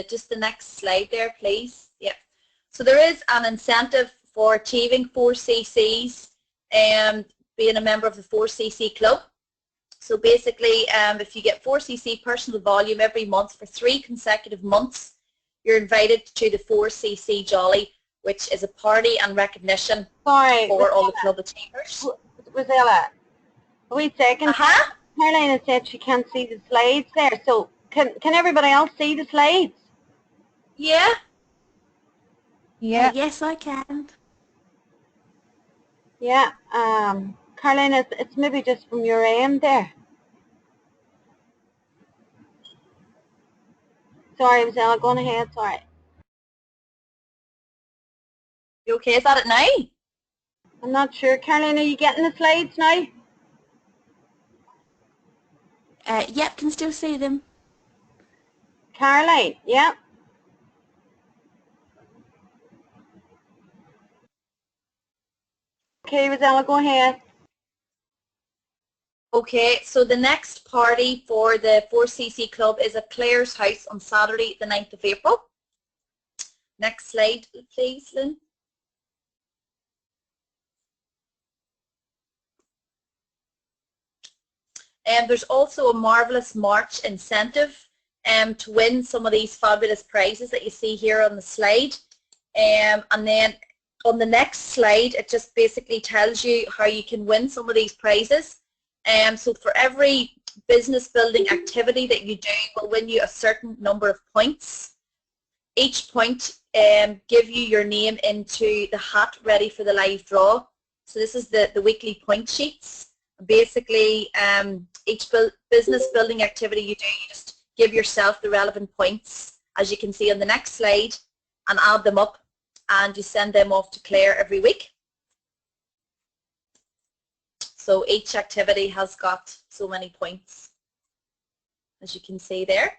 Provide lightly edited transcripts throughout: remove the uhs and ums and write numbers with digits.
just the next slide there, please. Yeah. So there is an incentive for achieving 4CCs and being a member of the 4CC club. So basically, if you get 4CC personal volume every month for 3 consecutive months, you're invited to the 4CC Jolly, which is a party and recognition for all the club achievers. Rosella, wait a second. Caroline said she can't see the slides there. So can everybody else see the slides? Yeah. Yeah. Yes, I can. Yeah. Caroline, it's maybe just from your end there. Sorry, Rosella, go on ahead. Sorry. You okay? Is that it now? I'm not sure. Caroline, are you getting the slides now? Yep, can still see them. Caroline, yeah. Okay, Rosella, go ahead. Okay, so the next party for the 4CC Club is at Claire's house on Saturday, the 9th of April. Next slide, please, Lynn. And there's also a Marvellous March incentive to win some of these fabulous prizes that you see here on the slide. And then on the next slide, it just basically tells you how you can win some of these prizes. So for every business building activity that you do, will win you a certain number of points. Each point give you your name into the hat ready for the live draw. So this is the weekly point sheets. Basically, each business building activity you do, you just give yourself the relevant points, as you can see on the next slide, and add them up, and you send them off to Claire every week. So each activity has got so many points, as you can see there.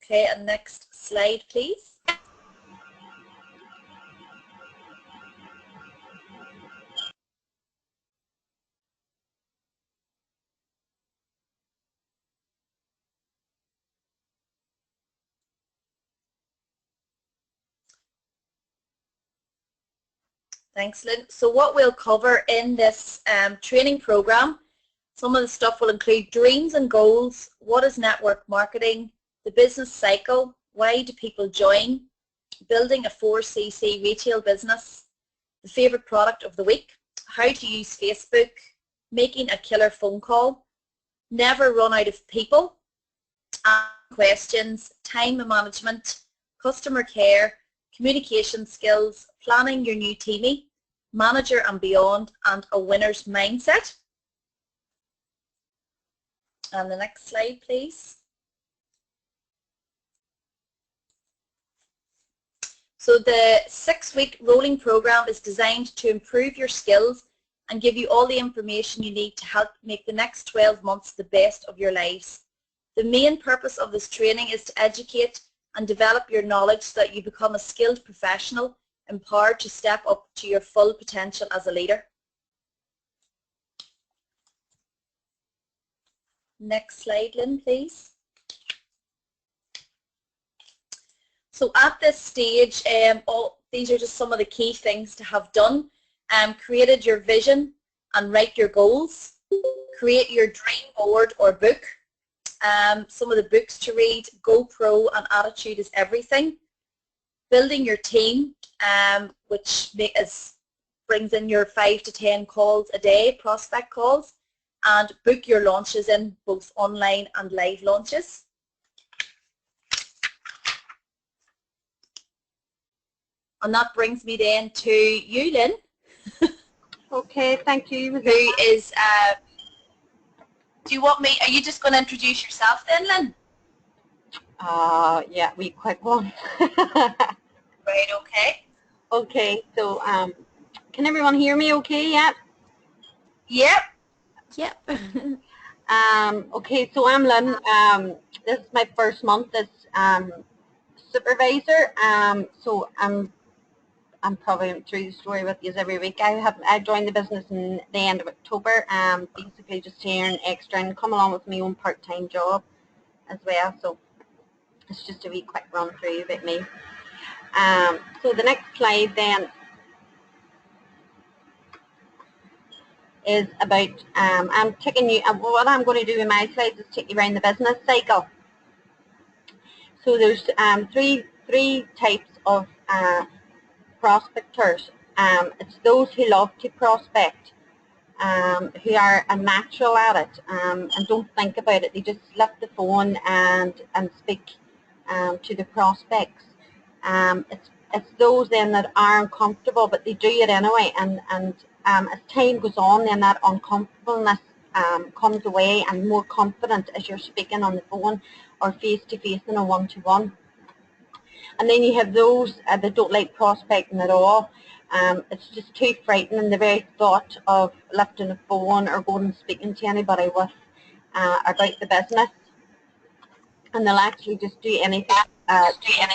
Okay, and next slide, please. Thanks, Lynn. So what we'll cover in this training program, some of the stuff will include dreams and goals, what is network marketing, the business cycle, why do people join, building a 4CC retail business, the favorite product of the week, how to use Facebook, making a killer phone call, never run out of people, questions, time management, customer care, communication skills, planning your new teamie, manager and beyond, and a winner's mindset. And the next slide, please. So the 6-week rolling program is designed to improve your skills and give you all the information you need to help make the next 12 months the best of your lives. The main purpose of this training is to educate and develop your knowledge so that you become a skilled professional, empowered to step up to your full potential as a leader. Next slide, Lynn, please. So at this stage, these are just some of the key things to have done. Created your vision and write your goals. Create your dream board or book. Some of the books to read, GoPro and Attitude is Everything. Building your team, which brings in your 5 to 10 calls a day, prospect calls, and book your launches in both online and live launches. And that brings me then to you, Lynn. Okay, thank you. Who is, do you want me, are you just going to introduce yourself then, Lynn? Yeah, we quick one. Right, okay. Okay, so can everyone hear me okay yet? Yep. Yep. Okay, so I'm Lynn. This is my first month as supervisor. So I'm probably through the story with you every week. I joined the business in the end of October, basically just to earn extra income along with my own part-time job as well. So it's just a wee quick run through about me. So the next slide then is about, I'm taking you, what I'm going to do in my slides is take you around the business cycle. So there's three types of prospectors. It's those who love to prospect, who are a natural at it, and don't think about it. They just lift the phone and speak to the prospects. It's those then that are uncomfortable, but they do it anyway. And as time goes on, then that uncomfortableness comes away, and more confident as you're speaking on the phone or face-to-face in a one-to-one. And then you have those that don't like prospecting at all. It's just too frightening, the very thought of lifting a phone or going and speaking to anybody with about the business. And they'll actually just do anything to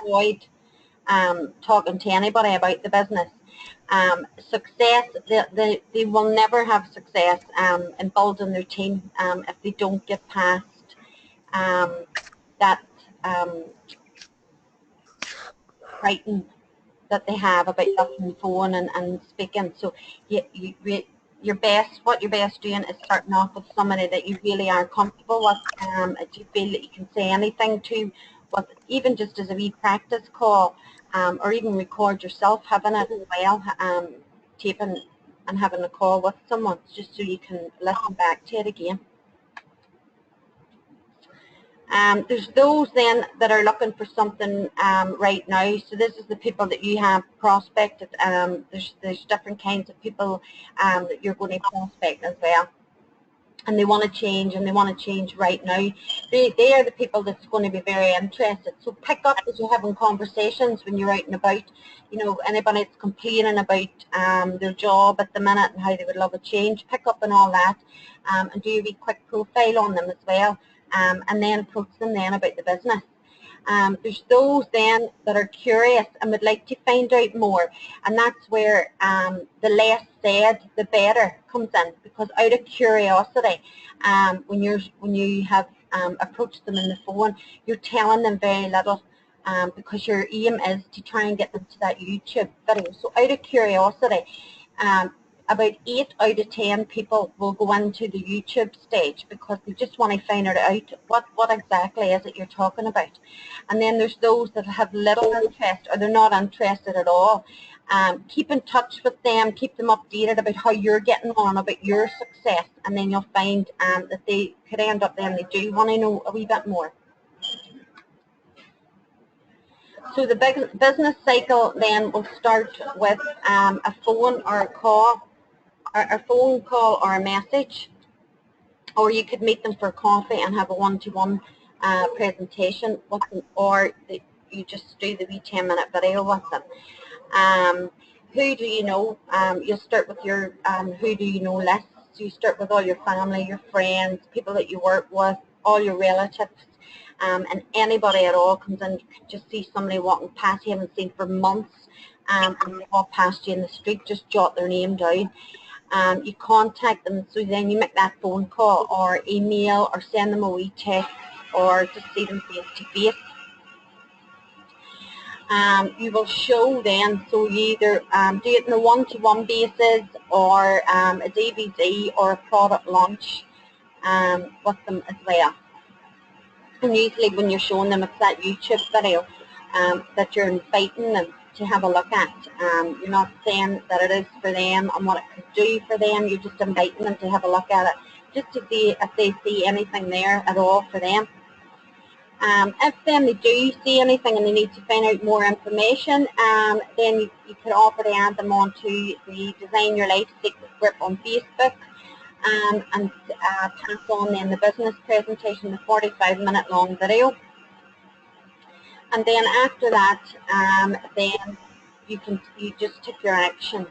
avoid talking to anybody about the business. Success, they will never have success in building their team if they don't get past that frightened that they have about lifting the phone and speaking. So what you're best doing is starting off with somebody that you really are comfortable with, that you feel that you can say anything to, with, even just as a wee practice call, or even record yourself having it as well, taping and having a call with someone, just so you can listen back to it again. There's those then that are looking for something right now. So this is the people that you have prospected. There's different kinds of people that you're going to prospect as well. And they want to change, and they want to change right now. They are the people that's going to be very interested. So pick up as you're having conversations when you're out and about. You know, anybody that's complaining about their job at the minute and how they would love a change, pick up on all that, and do a wee quick profile on them as well. And then approach them then about the business. There's those then that are curious and would like to find out more, and that's where the less said the better comes in, because out of curiosity, when you have approached them on the phone, you're telling them very little, because your aim is to try and get them to that YouTube video. So out of curiosity, about 8 out of 10 people will go into the YouTube stage because they just want to find out what exactly is it you're talking about. And then there's those that have little interest, or they're not interested at all. Keep in touch with them, keep them updated about how you're getting on, about your success, and then you'll find that they could end up then they do want to know a wee bit more. So the business cycle then will start with a phone or a call, or a message, or you could meet them for coffee and have a one-to-one presentation with them, or you just do the wee 10-minute video with them. Who do you know? You'll start with your who do you know list. So you start with all your family, your friends, people that you work with, all your relatives, and anybody at all comes in. You could just see somebody walking past you haven't seen for months, and they walk past you in the street, just jot their name down. You contact them, so then you make that phone call or email or send them a wee text or just see them face to face. You will show then, so you either do it on a one-to-one basis or a DVD or a product launch with them as well. And usually when you're showing them, it's that YouTube video that you're inviting them to have a look at. You're not saying that it is for them and what it could do for them. You're just inviting them to have a look at it, just to see if they see anything there at all for them. If then they do see anything and they need to find out more information, then you could offer to add them onto the Design Your Life Secret group on Facebook, and pass on then the business presentation, the 45-minute long video. And then after that, then you just take your actions.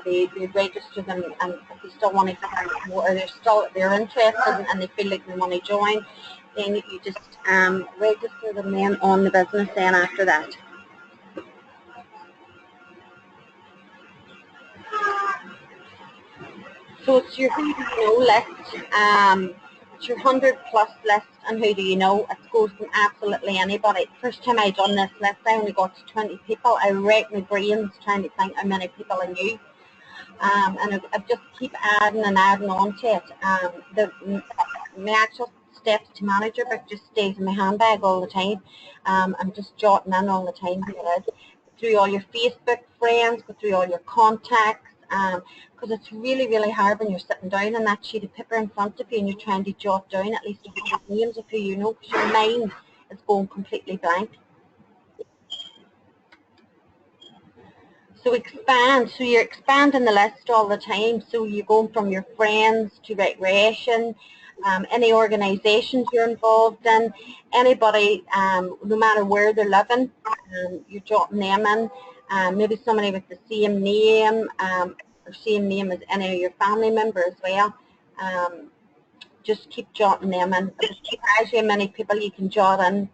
They register them, and if they still want to find out more, or they're interested and they feel like they want to join, then you just register them then on the business then after that. So it's your who do you know list. It's your 100+ list, and who do you know? It goes from absolutely anybody. First time I done this list, I only got to 20 people. I wrecked my brains trying to think how many people I knew. And I've just keep adding and adding on to it. My actual steps to manager book just stays in my handbag all the time. I'm just jotting in all the time who it is. Go through all your Facebook friends, go through all your contacts, because it's really, really hard when you're sitting down on that sheet of paper in front of you and you're trying to jot down at least 100 names of who you know, because your mind is going completely blank. So expand. So you're expanding the list all the time. So you're going from your friends to recreation, any organisations you're involved in, anybody, no matter where they're living, you're jotting them in. Maybe somebody with the same name or same name as any of your family members as well. Just keep jotting them in. Just keep as many people you can jot in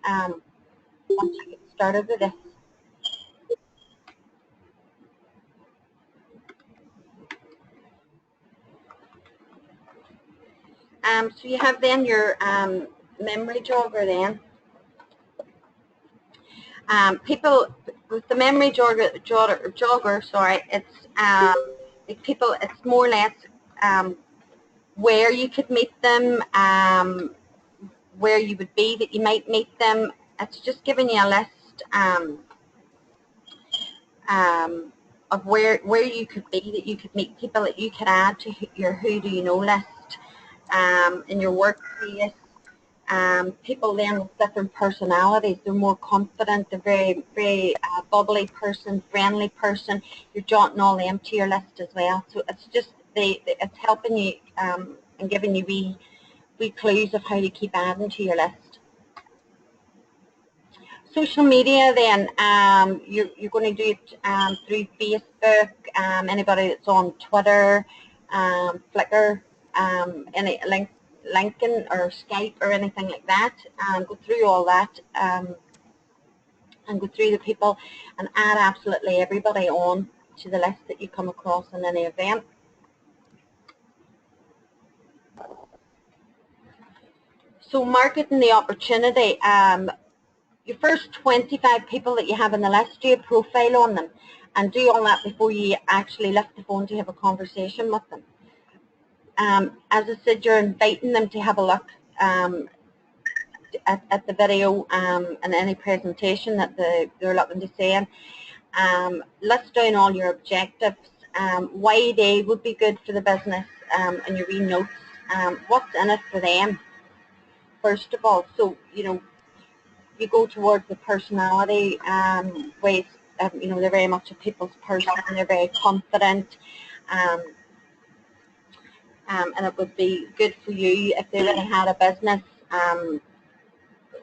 once you get started with this. So you have then your memory jogger then. People with the memory jogger, sorry, it's people, it's more or less where you could meet them, where you would be that you might meet them. It's just giving you a list of where you could be, that you could meet people, that you could add to your who do you know list in your workplace. People then with different personalities, they're more confident, they're very, very bubbly person, friendly person. You're jotting all them to your list as well. So it's just, it's helping you and giving you wee clues of how to keep adding to your list. Social media then, you're going to do it through Facebook, anybody that's on Twitter, Flickr, any LinkedIn or Skype or anything like that. Go through all that and go through the people and add absolutely everybody on to the list that you come across in any event. So marketing the opportunity. Your first 25 people that you have on the list, do a profile on them and do all that before you actually lift the phone to have a conversation with them. As I said, you're inviting them to have a look at the video and any presentation that they're looking to see. List down all your objectives, why they would be good for the business, and your wee notes, what's in it for them, first of all. So, you know, you go towards the personality ways. You know, they're very much a people's person, and they're very confident, and it would be good for you if they really had a business.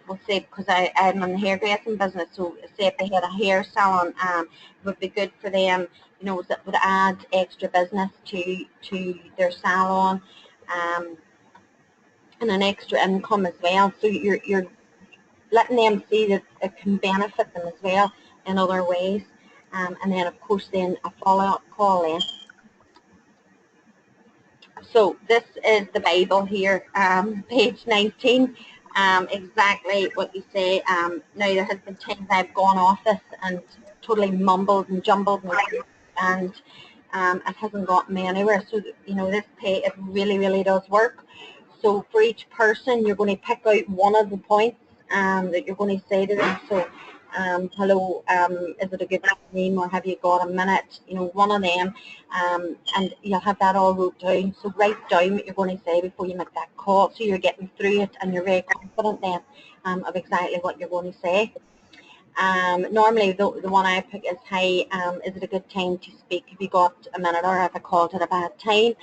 We'll say, because I'm in the hairdressing business, so say if they had a hair salon, it would be good for them, you know, that would add extra business to their salon, and an extra income as well. So you're letting them see that it can benefit them as well in other ways. And then, of course, then a follow-up call in. So this is the Bible here, page 19. Exactly what you say. Now, there has been times I've gone off this and totally mumbled and jumbled and it hasn't gotten me anywhere. So, you know, this page, it really, really does work. So for each person, you're going to pick out one of the points that you're going to say to them. So, hello, is it a good name, or have you got a minute? You know, one of them, and you'll have that all wrote down. So write down what you're going to say before you make that call, so you're getting through it and you're very confident then of exactly what you're going to say. Normally the one I pick is, hey, is it a good time to speak? Have you got a minute, or have I called at a bad time?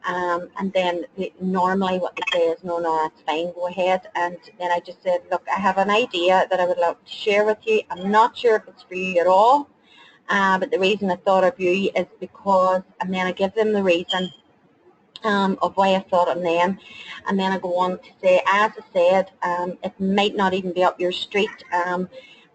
And then normally what they say is, no, that's fine, go ahead. And then I just said, look, I have an idea that I would love to share with you. I'm not sure if it's for you at all, but the reason I thought of you is because, and then I give them the reason of why I thought of them. And then I go on to say, as I said, it might not even be up your street and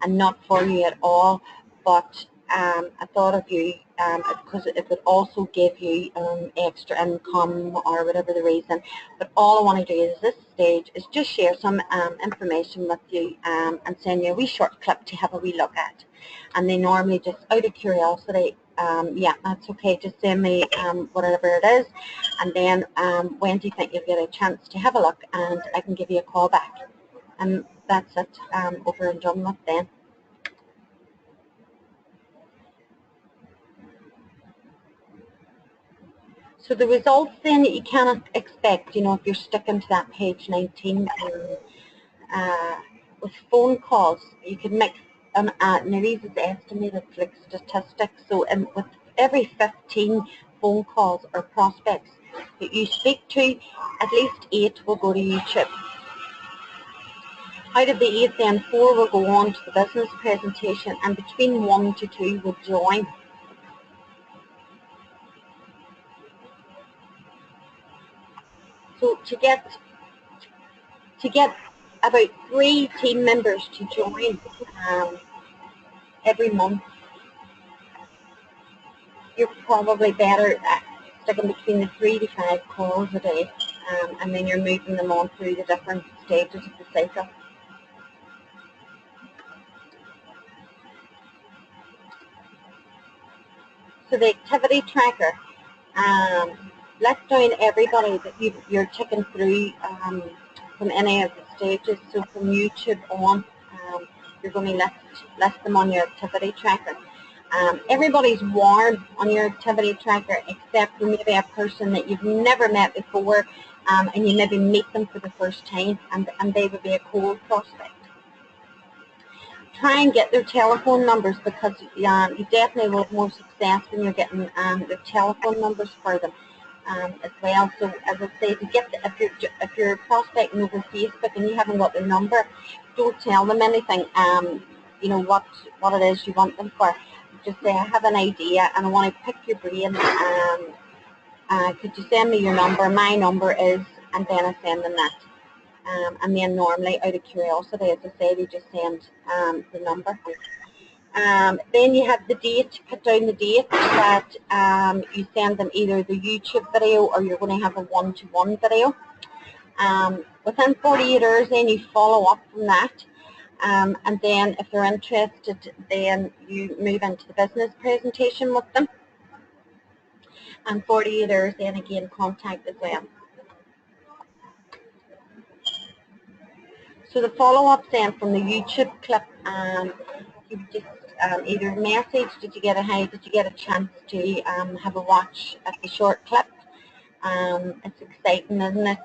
not for you at all, but I thought of you because it would also give you extra income or whatever the reason. But all I want to do at this stage is just share some information with you and send you a wee short clip to have a wee look at. And they normally just out of curiosity, yeah, that's okay, just send me whatever it is, and then when do you think you'll get a chance to have a look, and I can give you a call back. And that's it, over and done with then. So the results then that you cannot expect, you know, if you're sticking to that page 19, with phone calls, you can make, now these is estimated like statistics, so with every 15 phone calls or prospects that you speak to, at least 8 will go to YouTube. Out of the 8 then, 4 will go on to the business presentation, and between 1 to 2 will join. So to get about 3 team members to join every month, you're probably better at sticking between the 3 to 5 calls a day, and then you're moving them on through the different stages of the cycle. So the activity tracker, let's down everybody that you're ticking through from any of the stages. So from YouTube on, you're going to list them on your activity tracker. Everybody's warm on your activity tracker except for maybe a person that you've never met before, and you maybe meet them for the first time, and they would be a cold prospect. Try and get their telephone numbers, because you definitely will have more success when you're getting their telephone numbers for them as well. So as I say, to get if you're prospecting over Facebook and you haven't got their number, don't tell them anything. You know what it is you want them for. Just say, I have an idea and I want to pick your brain. Could you send me your number? My number is, and then I send them that. And then normally, out of curiosity, as I say, they just send the number. Then you have the date, put down the date that you send them either the YouTube video or you're going to have a one-to-one video. Within 48 hours, then you follow up from that. And then if they're interested, then you move into the business presentation with them. And 48 hours, then again, contact as well. So the follow-up then from the YouTube clip, you just either message, did you get a chance to have a watch at the short clip? It's exciting, isn't it?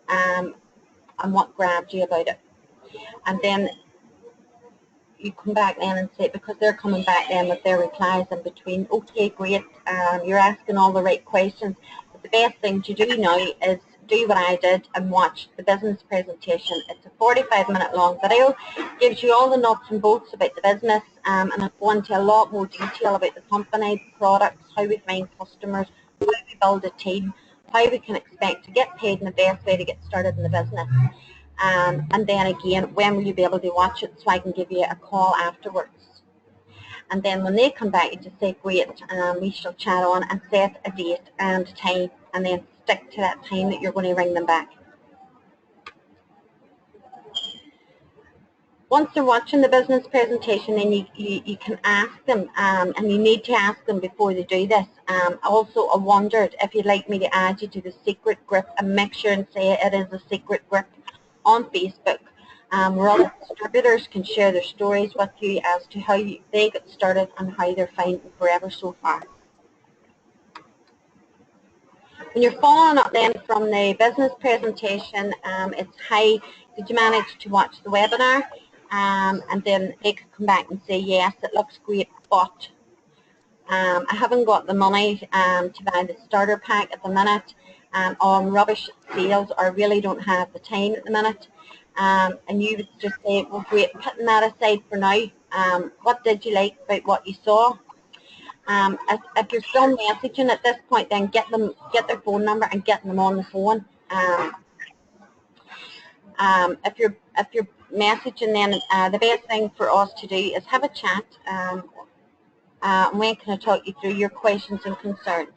And what grabbed you about it? And then you come back then and say, because they're coming back then with their replies in between, okay, great, you're asking all the right questions. But the best thing to do now is do what I did and watch the business presentation. It's a 45-minute long video, gives you all the nuts and bolts about the business, and I go into a lot more detail about the company, the products, how we find customers, how we build a team, how we can expect to get paid, and the best way to get started in the business. And then again, when will you be able to watch it, so I can give you a call afterwards. And then when they come back, you just say, great, we shall chat on and set a date and time, and then stick to that time that you're going to ring them back. Once they're watching the business presentation, then you can ask them, and you need to ask them before they do this. Also, I wondered if you'd like me to add you to the secret group, and make sure and say it is a secret group on Facebook, where other distributors can share their stories with you as to how they got started and how they're finding forever so far. When you're following up then from the business presentation, it's hi, did you manage to watch the webinar? And then they could come back and say, yes, it looks great, but I haven't got the money to buy the starter pack at the minute. On rubbish sales, or really don't have the time at the minute. And you would just say, well, great, putting that aside for now, what did you like about what you saw? If you're still messaging at this point, then get their phone number and get them on the phone. If you're messaging, then the best thing for us to do is have a chat. When can I talk you through your questions and concerns?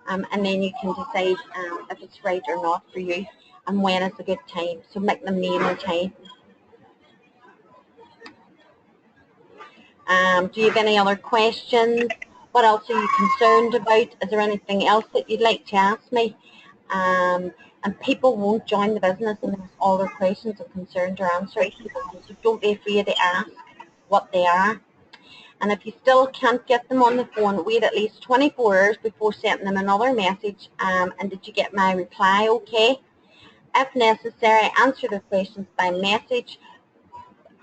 And then you can decide if it's right or not for you and when is a good time. So make them name and time. Do you have any other questions? What else are you concerned about? Is there anything else that you'd like to ask me? And people won't join the business unless all their questions and concerns are answered. So don't be afraid to ask what they are. And if you still can't get them on the phone, wait at least 24 hours before sending them another message. And did you get my reply okay? If necessary, answer their questions by message,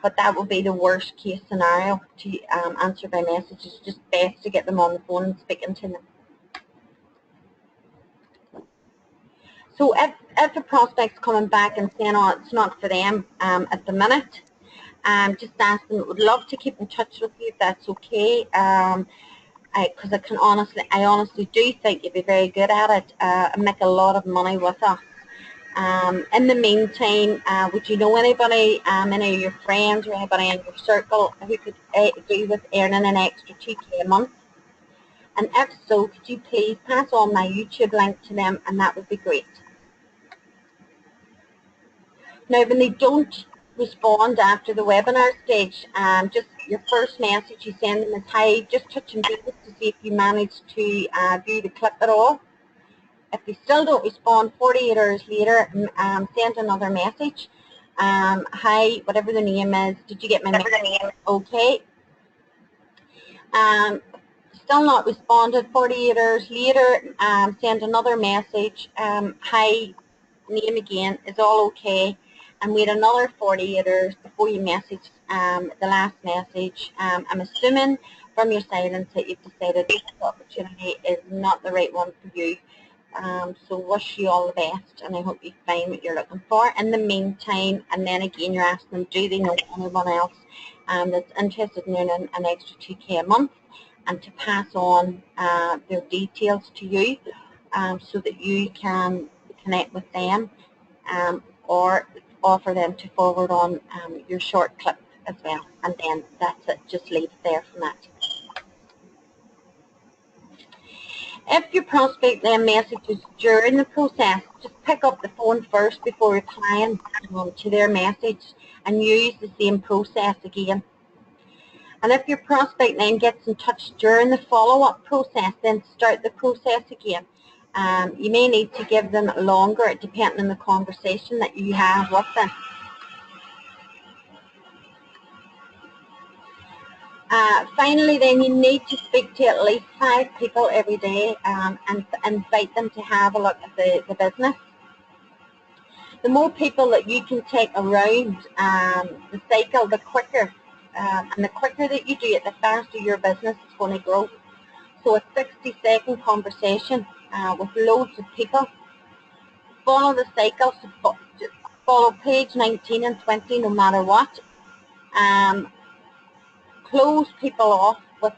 but that would be the worst case scenario to answer by message. It's just best to get them on the phone and speaking to them. So if a prospect's coming back and saying, oh, it's not for them at the minute, just ask them, would love to keep in touch with you if that's okay. Because I honestly do think you'd be very good at it and make a lot of money with us. In the meantime, would you know anybody, any of your friends or anybody in your circle who could do with earning an extra $2K a month? And if so, could you please pass on my YouTube link to them, and that would be great. Now, when they don't respond after the webinar stage, just your first message you send them is, hi, just touching base to see if you managed to view the clip at all. If they still don't respond, 48 hours later, send another message. Hi, whatever the name is, did you get my message? Okay. Still not responded, 48 hours later, send another message. Hi, name again, is all okay? And wait another 48 hours before you message the last message. I'm assuming from your silence that you've decided this opportunity is not the right one for you. So wish you all the best, and I hope you find what you're looking for. In the meantime, and then again, you're asking them, do they know anyone else that's interested in earning an extra $2K a month, and to pass on their details to you so that you can connect with them or offer them to forward on your short clip as well. And then that's it, just leave it there from that. If your prospect then messages during the process, just pick up the phone first before replying to their message and use the same process again. And if your prospect then gets in touch during the follow-up process, then start the process again. You may need to give them longer depending on the conversation that you have with them. Finally, then you need to speak to at least 5 people every day and invite them to have a look at the business. The more people that you can take around the cycle, the quicker. And the quicker that you do it, the faster your business is going to grow. So a 60-second conversation with loads of people. Follow the cycle, so follow page 19 and 20 no matter what. Close people off with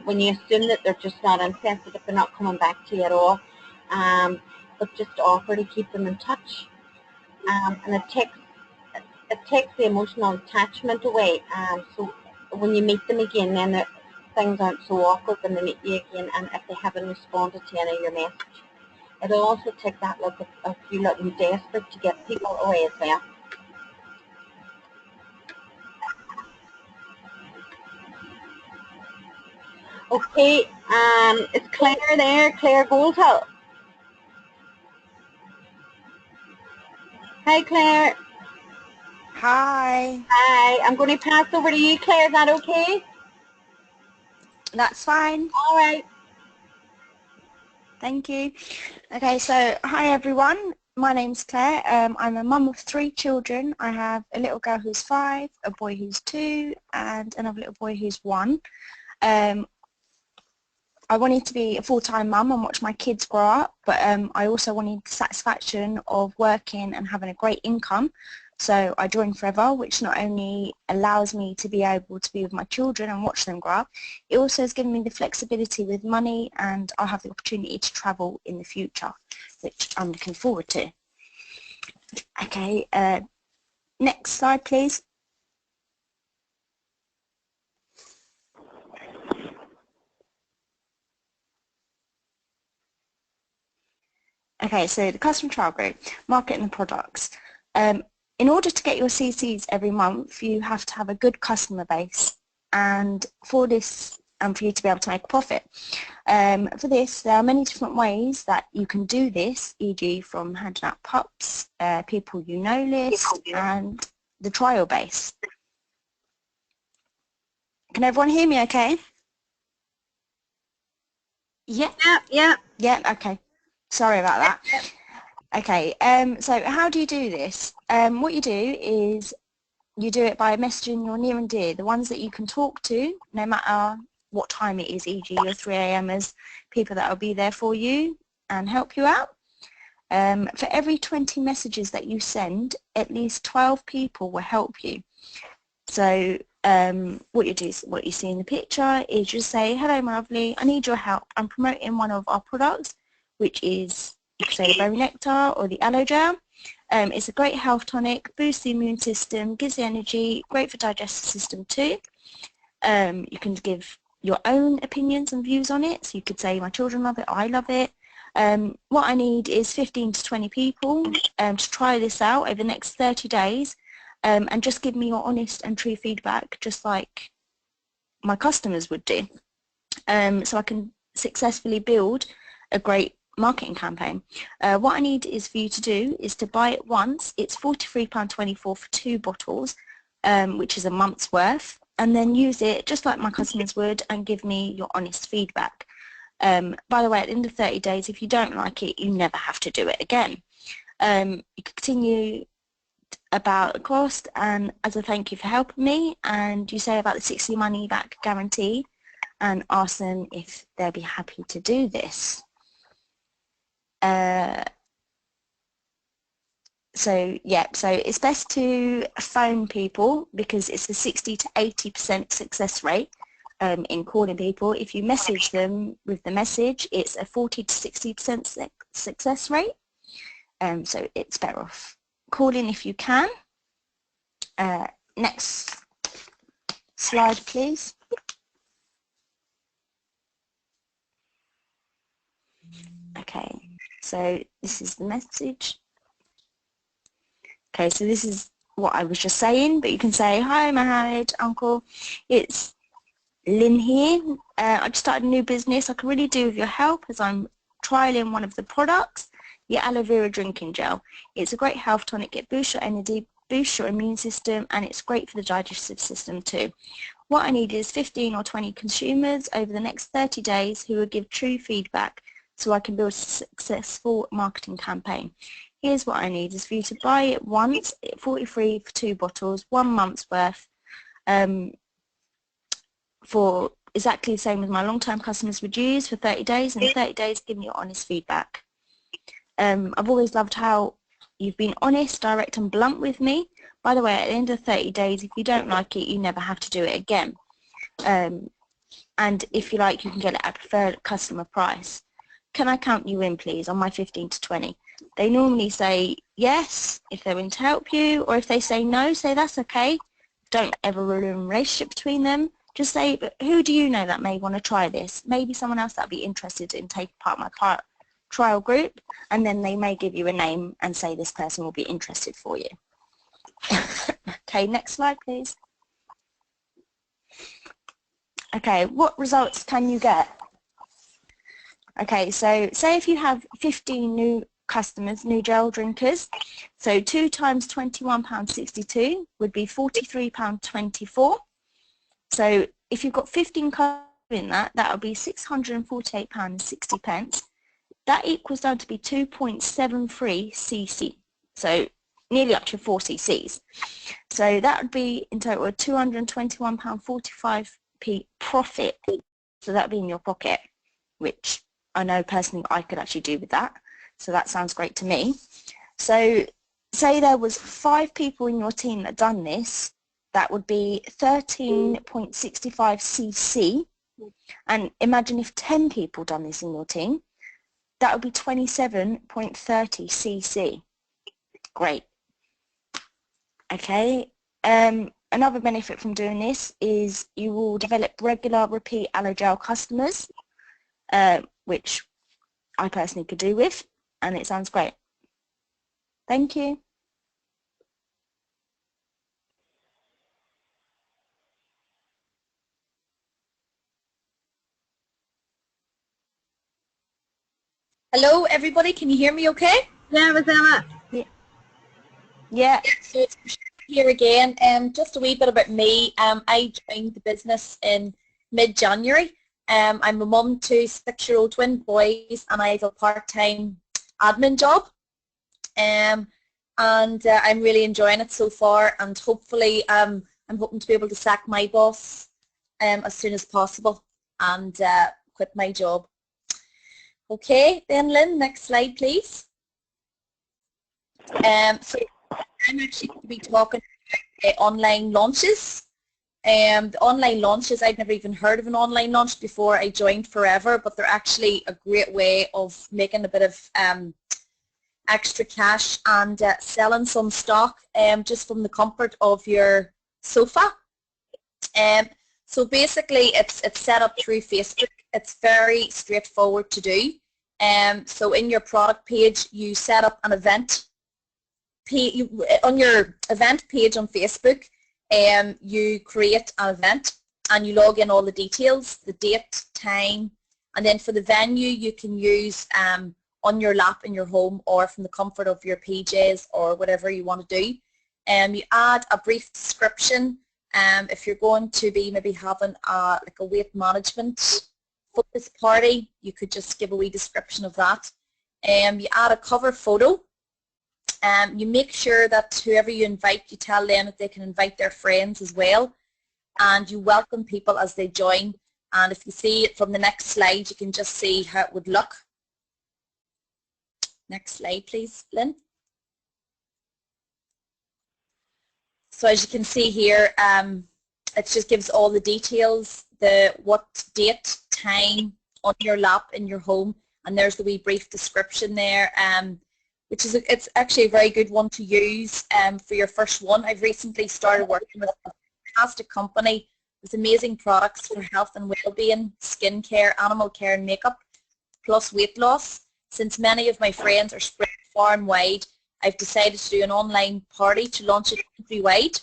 when you assume that they're just not interested, if they're not coming back to you at all, but just offer to keep them in touch. And it takes the emotional attachment away. So when you meet them again, then things aren't so awkward when they meet you again, and if they haven't responded to any of your message. It'll also take that look of you looking desperate to get people away as well. Okay, is Claire there? Claire Goldhill. Hi, Claire. Hi. Hi, I'm going to pass over to you, Claire. Is that okay? That's fine. All right. Thank you. Okay, so hi everyone. My name's Claire. I'm a mum of 3 children. I have a little girl who's 5, a boy who's 2, and another little boy who's 1. I wanted to be a full-time mum and watch my kids grow up, but I also wanted the satisfaction of working and having a great income. So I joined Forever, which not only allows me to be able to be with my children and watch them grow up, it also has given me the flexibility with money, and I'll have the opportunity to travel in the future, which I'm looking forward to. Okay, next slide please. Okay, so the customer trial group, marketing the products. In order to get your CCs every month, you have to have a good customer base, and for this, and for you to be able to make a profit. For this, there are many different ways that you can do this, e.g. from handing out pups, people you know list, and the trial base. Can everyone hear me okay? Yeah? Yeah, okay. Sorry about that. Okay, so how do you do this? What you do is you do it by messaging your near and dear, the ones that you can talk to no matter what time it is, e.g. your 3 a.m.ers, people that will be there for you and help you out. For every 20 messages that you send, at least 12 people will help you. So what you do, what you see in the picture is just say, hello my lovely, I need your help. I'm promoting one of our products, which is, you could say, the berry nectar or the aloe gel. It's a great health tonic, boosts the immune system, gives the energy, great for digestive system too. You can give your own opinions and views on it. So you could say, my children love it, I love it. What I need is 15 to 20 people to try this out over the next 30 days and just give me your honest and true feedback, just like my customers would do. So I can successfully build a great marketing campaign. What I need is for you to do is to buy it once. It's £43.24 for 2 bottles, which is a month's worth, and then use it just like my customers would and give me your honest feedback. By the way, at the end of 30 days, if you don't like it, you never have to do it again. You continue about the cost, and as a thank you for helping me, and you say about the 60 money back guarantee and ask them if they'll be happy to do this. So yeah, so it's best to phone people because it's a 60 to 80% success rate in calling people. If you message them with the message, it's a 40 to 60% success rate. So it's better off calling if you can. Next slide, please. Okay, so this is the message. Okay, so this is what I was just saying, but you can say, hi Mohammed, uncle, it's Lynn here. I just started a new business. I can really do with your help as I'm trialing one of the products, the aloe vera drinking gel. It's a great health tonic. It boosts your energy, boosts your immune system, and it's great for the digestive system too. What I need is 15 or 20 consumers over the next 30 days who will give true feedback so I can build a successful marketing campaign. Here's what I need is for you to buy it once, 43 for 2 bottles, 1 month's worth, for exactly the same as my long-term customers would use for 30 days, and in 30 days give me your honest feedback. I've always loved how you've been honest, direct and blunt with me. By the way, at the end of 30 days, if you don't like it, you never have to do it again. And if you like, you can get it at a preferred customer price. Can I count you in, please, on my 15 to 20? They normally say yes if they're willing to help you, or if they say no, say that's okay. Don't ever ruin a relationship between them. Just say, but who do you know that may want to try this? Maybe someone else that would be interested in taking part of my trial group, and then they may give you a name and say this person will be interested for you. Okay, next slide, please. Okay, what results can you get? Okay, so say if you have 15 new customers, new gel drinkers, so 2 times £21.62 would be £43.24. So if you've got 15 customers in that, that would be £648.60. That equals down to be 2.73 cc, so nearly up to 4 cc's. So that would be in total £221.45p profit. So that would be in your pocket, which I know personally I could actually do with that. So that sounds great to me. So say there was 5 people in your team that done this, that would be 13.65 cc. And imagine if 10 people done this in your team, that would be 27.30 cc. Great. Okay. Another benefit from doing this is you will develop regular repeat aloe gel customers, which I personally could do with. and it sounds great. Thank you. Hello, everybody. Can you hear me okay? Yeah, Miss Emma. Yeah. So it's here again. Just a wee bit about me. I joined the business in mid-January. I'm a mum to 6-year-old twin boys, and I have a part-time admin job. And I'm really enjoying it so far, and hopefully I'm hoping to be able to sack my boss as soon as possible and quit my job. Okay, then Lynn, next slide please. So I'm actually going to be talking about online launches. The online launches, I'd never even heard of an online launch before I joined Forever, but they're actually a great way of making a bit of extra cash and selling some stock just from the comfort of your sofa. So basically it's set up through Facebook. It's very straightforward to do. So in your product page you set up an event. On your event page on Facebook, you create an event and you log in all the details, the date, time, and then for the venue you can use on your lap in your home or from the comfort of your PJs or whatever you want to do. You add a brief description. If you're going to be maybe having like a weight management focus party, you could just give a wee description of that. You add a cover photo. You make sure that whoever you invite, you tell them that they can invite their friends as well, and you welcome people as they join. And if you see it from the next slide, you can just see how it would look. Next slide please, Lynn. So as you can see here, it just gives all the details, what date, time, on your lap, in your home, and there's the wee brief description there, which is it's actually a very good one to use for your first one. I've recently started working with a fantastic company with amazing products for health and well-being, skincare, animal care and makeup, plus weight loss. Since many of my friends are spread far and wide, I've decided to do an online party to launch it countrywide.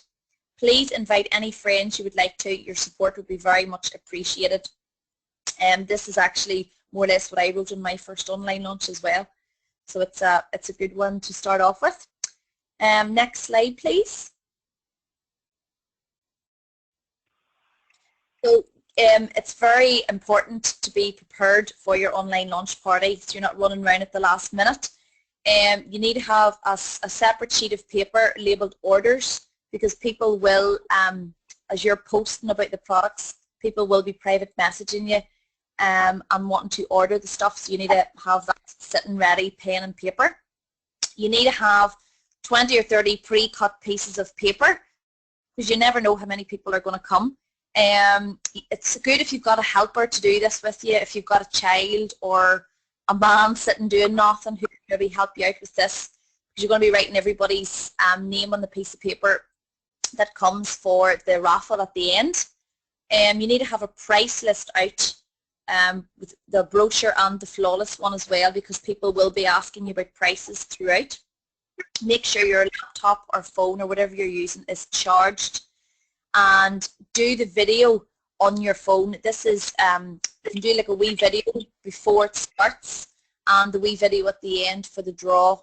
Please invite any friends you would like to. Your support would be very much appreciated. This is actually more or less what I wrote in my first online launch as well. So it's a good one to start off with. Next slide, please. So it's very important to be prepared for your online launch party so you're not running around at the last minute. You need to have a separate sheet of paper labelled orders, because people will, as you're posting about the products, people will be private messaging you and wanting to order the stuff, so you need to have that sitting ready, pen and paper. You need to have 20 or 30 pre-cut pieces of paper, because you never know how many people are going to come. It's good if you've got a helper to do this with you, if you've got a child or a man sitting doing nothing who can maybe help you out with this, because you're going to be writing everybody's name on the piece of paper that comes for the raffle at the end. You need to have a price list out with the brochure and the flawless one as well, because people will be asking you about prices throughout. Make sure your laptop or phone or whatever you're using is charged, and do the video on your phone. This is, you can do like a wee video before it starts and the wee video at the end for the draw.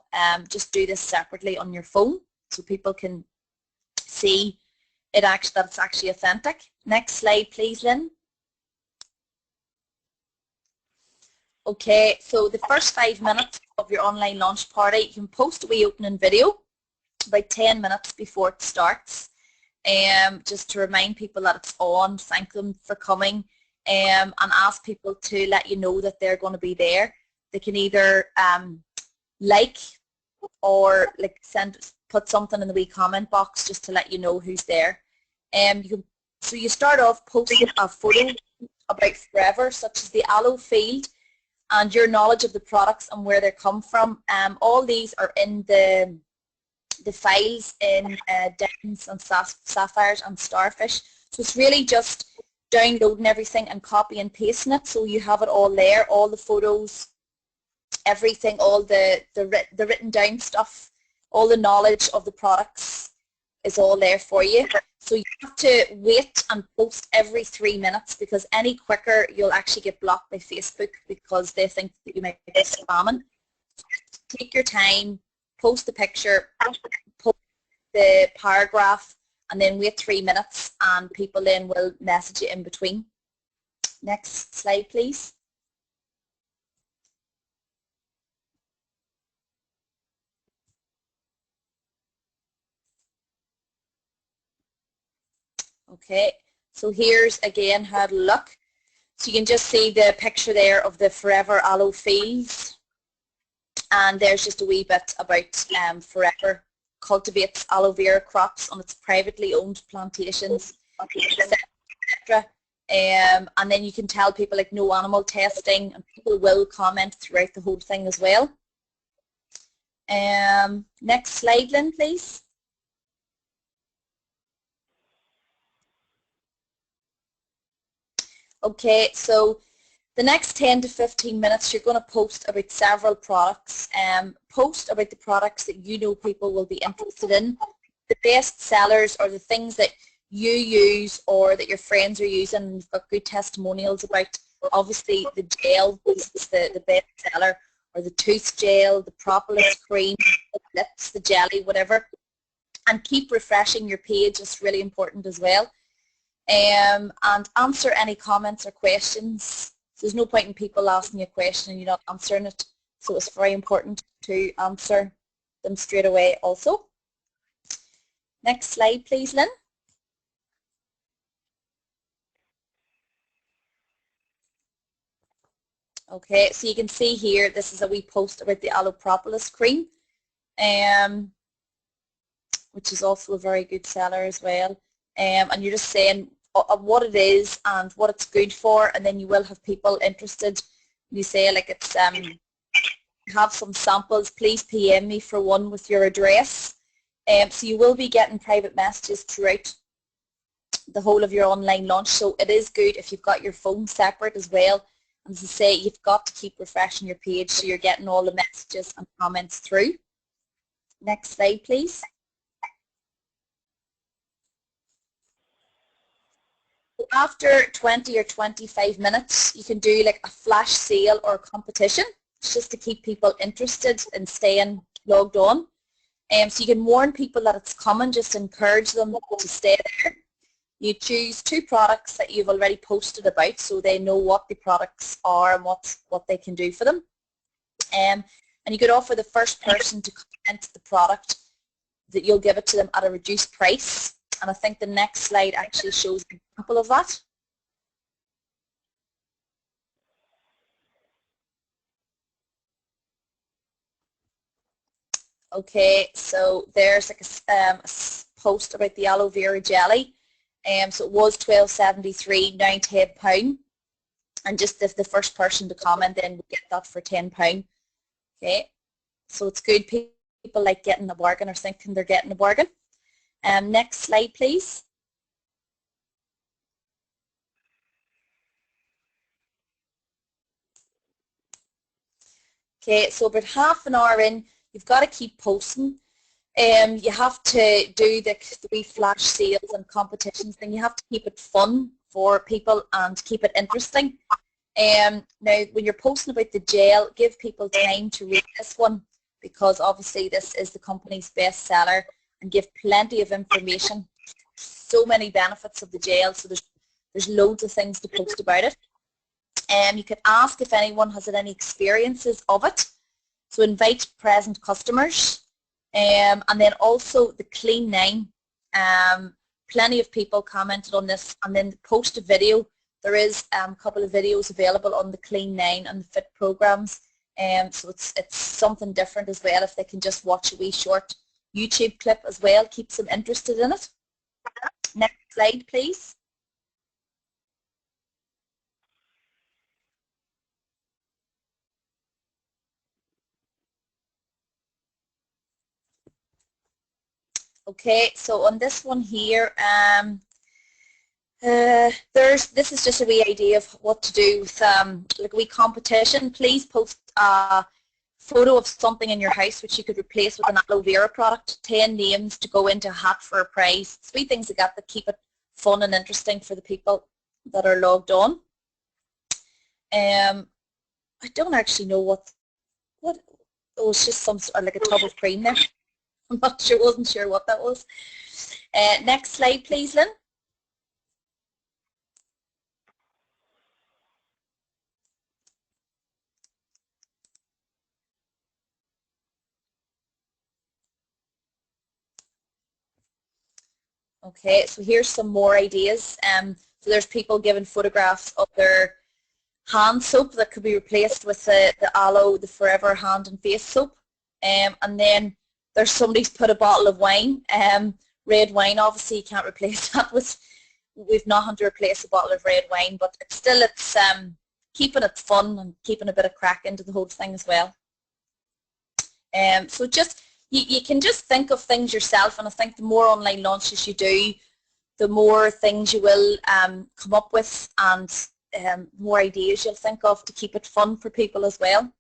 Just do this separately on your phone so people can see that it's actually authentic. Next slide please, Lynn. Okay, so the first 5 minutes of your online launch party, you can post a wee opening video about 10 minutes before it starts, just to remind people that it's on, thank them for coming, and ask people to let you know that they're going to be there. They can either like or put something in the wee comment box just to let you know who's there. So you start off posting a photo about Forever, such as the aloe field and your knowledge of the products and where they come from. All these are in the files in diamonds and sapphires and starfish. So it's really just downloading everything and copy and pasting it, so you have it all there, all the photos, everything, all the written down stuff, all the knowledge of the products is all there for you. So you have to wait and post every 3 minutes, because any quicker you'll actually get blocked by Facebook because they think that you might be spamming. So take your time, post the picture, post the paragraph, and then wait 3 minutes, and people then will message you in between. Next slide, please. Okay, so here's again how to look. So you can just see the picture there of the Forever Aloe fields, and there's just a wee bit about Forever cultivates aloe vera crops on its privately owned plantations, etc. And then you can tell people like no animal testing, and people will comment throughout the whole thing as well. Next slide, Lynn, please. Okay, so the next 10 to 15 minutes you're going to post about several products. Post about the products that you know people will be interested in, the best sellers or the things that you use or that your friends are using and you've got good testimonials about. Obviously the gel is the best seller, or the tooth gel, the propolis cream, the lips, the jelly, whatever. And keep refreshing your page, it's really important as well. And answer any comments or questions. There's no point in people asking you a question and you're not answering it, so it's very important to answer them straight away also. Next slide, please, Lynn. Okay, so you can see here, this is a wee post about the aloe propolis cream, which is also a very good seller as well. And you're just saying what it is and what it's good for, and then you will have people interested. You say like it's have some samples, please PM me for one with your address. So you will be getting private messages throughout the whole of your online launch, so it is good if you've got your phone separate as well. And as I say, you've got to keep refreshing your page so you're getting all the messages and comments through. Next slide, please. After 20 or 25 minutes, you can do like a flash sale or a competition. It's just to keep people interested in staying logged on. So you can warn people that it's coming, just encourage them to stay there. You choose 2 products that you've already posted about so they know what the products are and what they can do for them. And you could offer the first person to comment the product that you'll give it to them at a reduced price. And I think the next slide actually shows an example of that. Okay, so there's like a post about the aloe vera jelly. So it was $12.73, now £10. And just if the first person to comment then will get that for £10. Okay, so it's good. People like getting a bargain or thinking they're getting a bargain. Next slide, please. Okay, so about half an hour in, you've got to keep posting. You have to do the 3 flash sales and competitions thing. You have to keep it fun for people and keep it interesting. Now, when you're posting about the gel, give people time to read this one, because obviously this is the company's best seller, and give plenty of information. So many benefits of the gel, so there's loads of things to post about it. You could ask if anyone has had any experiences of it. So invite present customers. And then also the Clean 9. Plenty of people commented on this, and then post a video. There is a couple of videos available on the Clean 9 and the Fit programs. So it's something different as well. If they can just watch a wee short YouTube clip as well, keeps them interested in it. Next slide, please. Okay, so on this one here, this is just a wee idea of what to do with like a wee competition. Please post a photo of something in your house which you could replace with an aloe vera product, 10 names to go into a hat for a prize. Sweet things like that keep it fun and interesting for the people that are logged on. I don't actually know what oh, it's just some sort of like a tub of cream there. I'm not sure, wasn't sure what that was. Next slide, please, Lynn. Okay, so here's some more ideas. So there's people giving photographs of their hand soap that could be replaced with the aloe, the Forever Hand and Face soap. And then there's somebody's put a bottle of wine. Red wine, obviously you can't replace that with, we've not had to replace a bottle of red wine, but it's keeping it fun and keeping a bit of crack into the whole thing as well. So just, you can just think of things yourself, and I think the more online launches you do, the more things you will come up with, and more ideas you'll think of to keep it fun for people as well.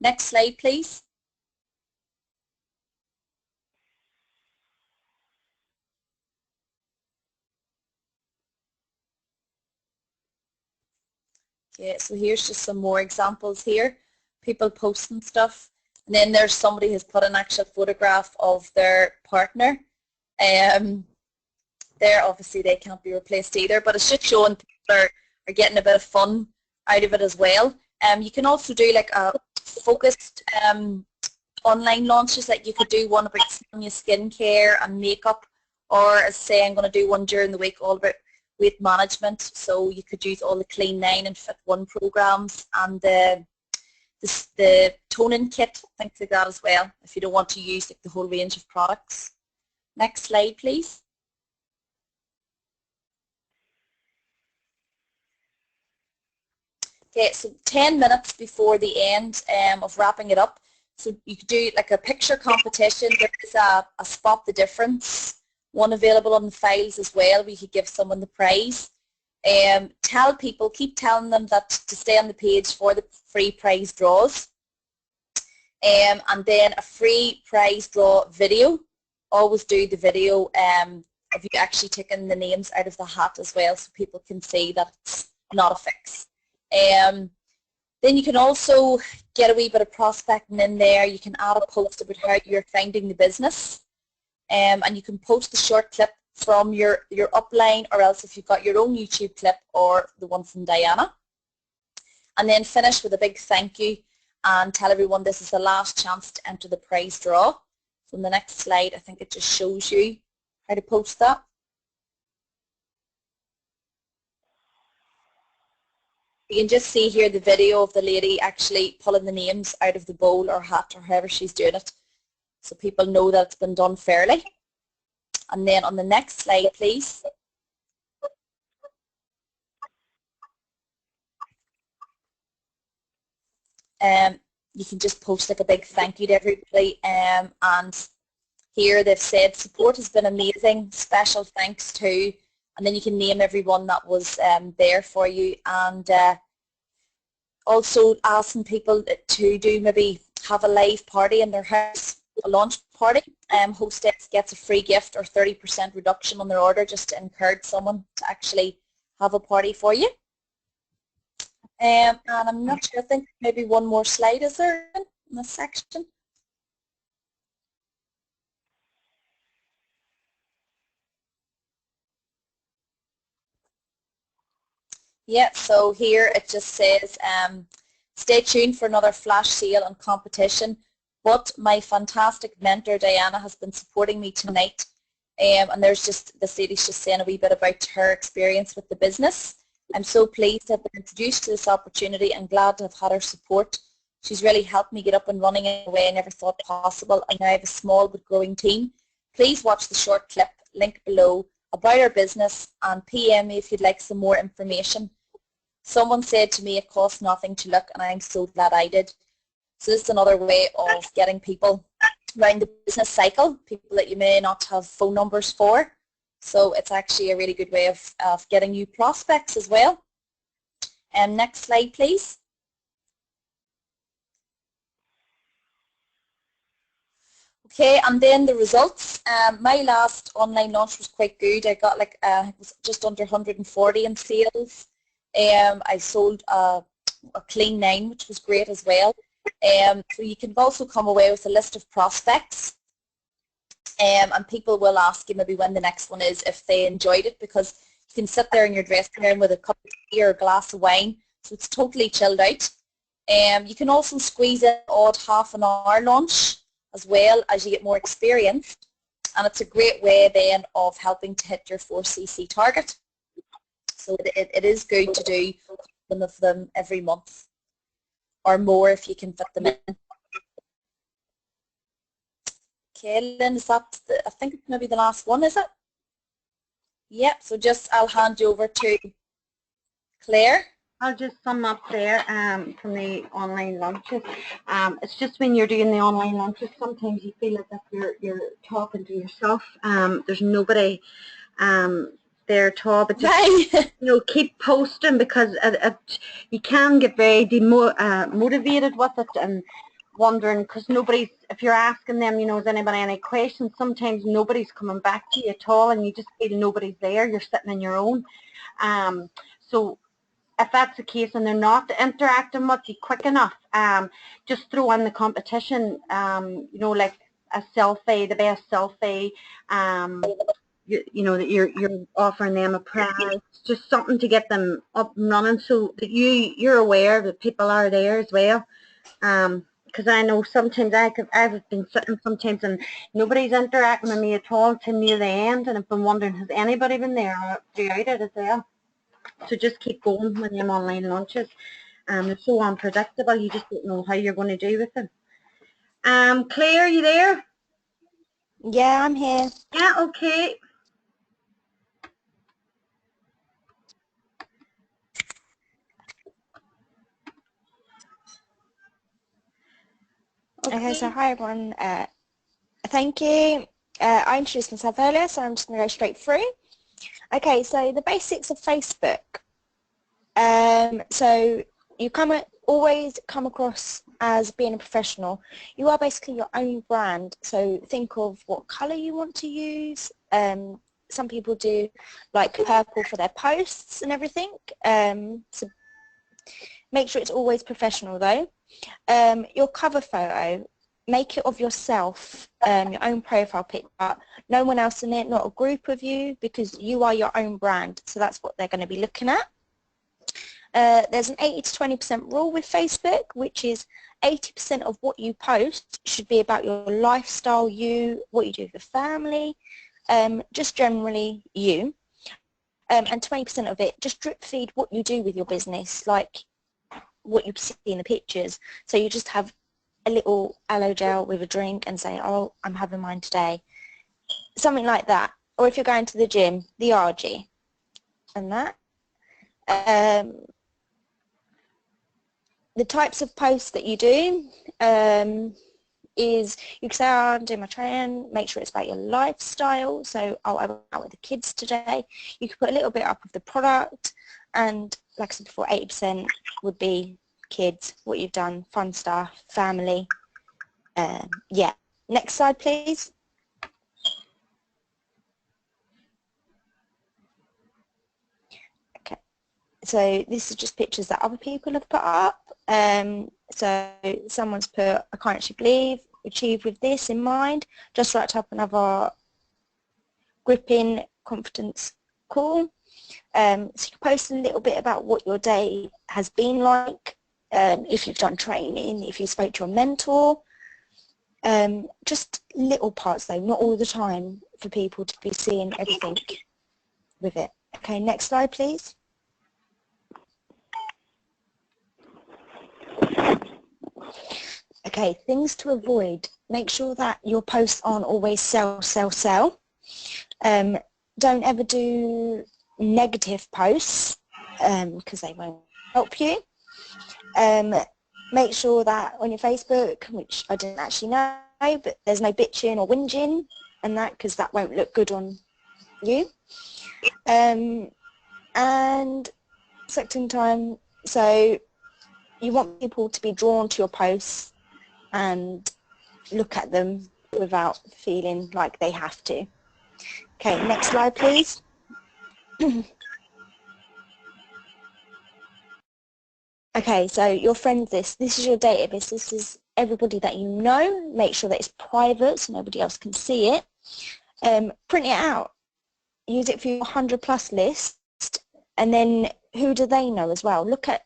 Next slide, please. Okay, so here's just some more examples here. People posting stuff. And then there's somebody who's put an actual photograph of their partner. There, obviously, they can't be replaced either, but it's just showing people are getting a bit of fun out of it as well. You can also do like a focused online launches, like you could do one about your skincare and makeup, or as say I'm going to do one during the week all about weight management, so you could use all the Clean 9 and Fit 1 programs and the toning kit, things like that as well, if you don't want to use like the whole range of products. Next slide, please. Okay, so 10 minutes before the end of wrapping it up, so you could do like a picture competition. There's a spot the difference one available on the files as well, where you could give someone the prize. Tell people, keep telling them that to stay on the page for the free prize draws. And then a free prize draw video. Always do the video of you actually taking the names out of the hat as well, so people can see that it's not a fix. Then you can also get a wee bit of prospecting in there. You can add a post about how you're finding the business. And you can post the short clip from your upline, or else if you've got your own YouTube clip or the one from Diana. And then finish with a big thank you and tell everyone this is the last chance to enter the prize draw. So in the next slide, I think it just shows you how to post that. You can just see here the video of the lady actually pulling the names out of the bowl or hat or however she's doing it, so people know that it's been done fairly. And then on the next slide, please. You can just post like a big thank you to everybody. And here they've said support has been amazing, special thanks to, and then you can name everyone that was there for you. And also asking people to do maybe have a live party in their house, a launch party. Hostess gets a free gift or 30% reduction on their order, just to encourage someone to actually have a party for you. And I'm not sure, I think maybe one more slide is there in this section. Yeah, so here it just says, stay tuned for another flash sale and competition. But my fantastic mentor Diana has been supporting me tonight, and there's just, this lady's just saying a wee bit about her experience with the business. I'm so pleased to have been introduced to this opportunity and glad to have had her support. She's really helped me get up and running in a way I never thought possible. I now have a small but growing team. Please watch the short clip, link below, about our business, and PM me if you'd like some more information. Someone said to me it costs nothing to look, and I'm so glad I did. So this is another way of getting people around the business cycle, people that you may not have phone numbers for. So it's actually a really good way of getting you prospects as well. Next slide, please. Okay, and then the results. My last online launch was quite good. I got like it was just under 140 in sales. I sold a clean 9, which was great as well. So you can also come away with a list of prospects, and people will ask you maybe when the next one is if they enjoyed it, because you can sit there in your dressing room with a cup of tea or a glass of wine, so it's totally chilled out. You can also squeeze in an odd half-an-hour launch as well as you get more experience, and it's a great way then of helping to hit your 4cc target. So it is good to do one of them every month or more if you can fit them in. Okay, Lynn, is that I think it's maybe the last one, is it? Yep, so just I'll hand you over to Claire. I'll just sum up there from the online launches. It's just when you're doing the online launches, sometimes you feel as if you're talking to yourself. There's nobody there at all, but just keep posting, because you can get very motivated with it and wondering, because nobody's, if you're asking them, is anybody any questions, sometimes nobody's coming back to you at all, and you just feel nobody's there. You're sitting on your own. So if that's the case and they're not interacting with you quick enough, just throw in the competition, like a selfie, the best selfie, that you're offering them a prize, just something to get them up and running, so that you're aware that people are there as well. Because I know sometimes I've been sitting sometimes and nobody's interacting with me at all till near the end, and I've been wondering, has anybody been there throughout it as well? So just keep going with them online launches. They're so unpredictable, you just don't know how you're going to do with them. Claire, are you there? Yeah, I'm here. Yeah, okay. Okay, so hi everyone. Thank you. I introduced myself earlier, so I'm just going to go straight through. Okay, so the basics of Facebook. So you always come across as being a professional. You are basically your own brand, so think of what colour you want to use. Some people do like purple for their posts and everything. So make sure it's always professional though. Your cover photo, make it of yourself, your own profile picture, no one else in it, not a group of you, because you are your own brand, so that's what they're going to be looking at. There's an 80 to 20% rule with Facebook, which is 80% of what you post should be about your lifestyle, what you do with your family, just generally you, and 20% of it, just drip feed what you do with your business, like what you see in the pictures. So you just have a little aloe gel with a drink and say, oh, I'm having mine today. Something like that. Or if you're going to the gym, the RG and that. The types of posts that you do is you can say, oh, I'm doing my training, make sure it's about your lifestyle. So, oh, I went out with the kids today. You could put a little bit up of the product, and like I said before, 80% would be kids, what you've done, fun stuff, family. Yeah. Next slide, please. Okay. So this is just pictures that other people have put up. So someone's put, I can't actually believe, achieve with this in mind, just write up another gripping confidence call. So you can post a little bit about what your day has been like, if you've done training, if you spoke to your mentor, just little parts though, not all the time for people to be seeing everything with it. Okay, next slide please. Okay, things to avoid. Make sure that your posts aren't always sell, sell, sell. Don't ever do negative posts because they won't help you. Make sure that on your Facebook, which I didn't actually know, but there's no bitching or whinging and that, because that won't look good on you. And selecting time, so you want people to be drawn to your posts and look at them without feeling like they have to. Okay, next slide, please. Okay, so your friends list, this is your database. This is everybody that you know. Make sure that it's private so nobody else can see it. Print it out. Use it for your 100+ list, and then who do they know as well? Look at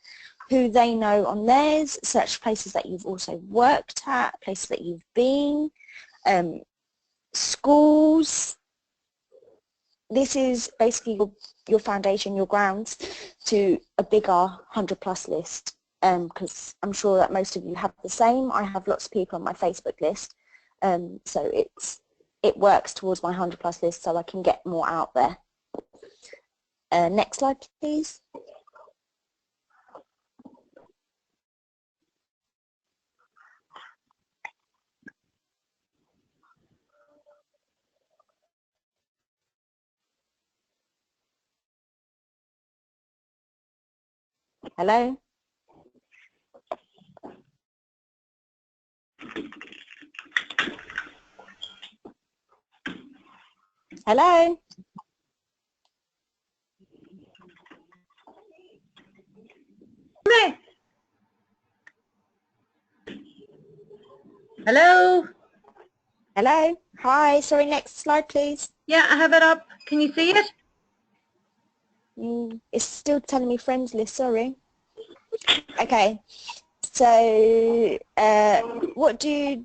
who they know on theirs, search places that you've also worked at, places that you've been, schools. This is basically your foundation, your grounds to a bigger 100+ list, because I'm sure that most of you have the same. I have lots of people on my Facebook list, so it works towards my 100+ list so I can get more out there. Next slide, please. Hello? Hello? Hello? Hello? Hi, sorry, next slide, please. Yeah, I have it up. Can you see it? It's still telling me friends list, sorry. Okay, so what do you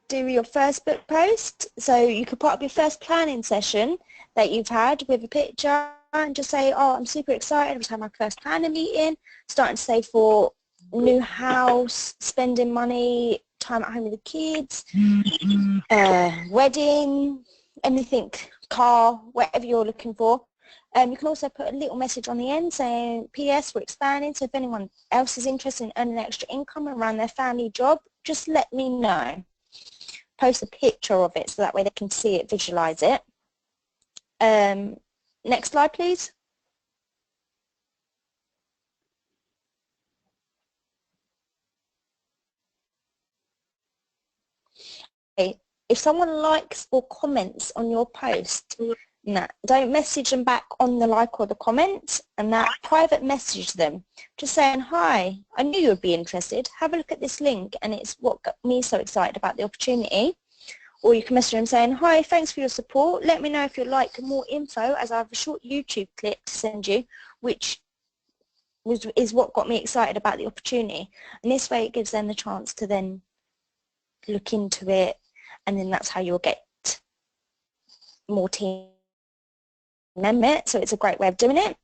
do your first book post? So you could put up your first planning session that you've had with a picture and just say, oh, I'm super excited, I was having my first planning meeting, starting to save for new house, spending money, time at home with the kids, wedding, anything, car, whatever you're looking for. You can also put a little message on the end saying, P.S. we're expanding, so if anyone else is interested in earning extra income around their family job, just let me know. Post a picture of it so that way they can see it, visualize it. Next slide, please. Okay. If someone likes or comments on your post, don't message them back on the like or the comment, and that private message them just saying, hi, I knew you would be interested, have a look at this link, and it's what got me so excited about the opportunity. Or you can message them saying, hi, thanks for your support, let me know if you'd like more info, as I have a short YouTube clip to send you, which is what got me excited about the opportunity. And this way it gives them the chance to then look into it, and then that's how you'll get more team members. So it's a great way of doing it.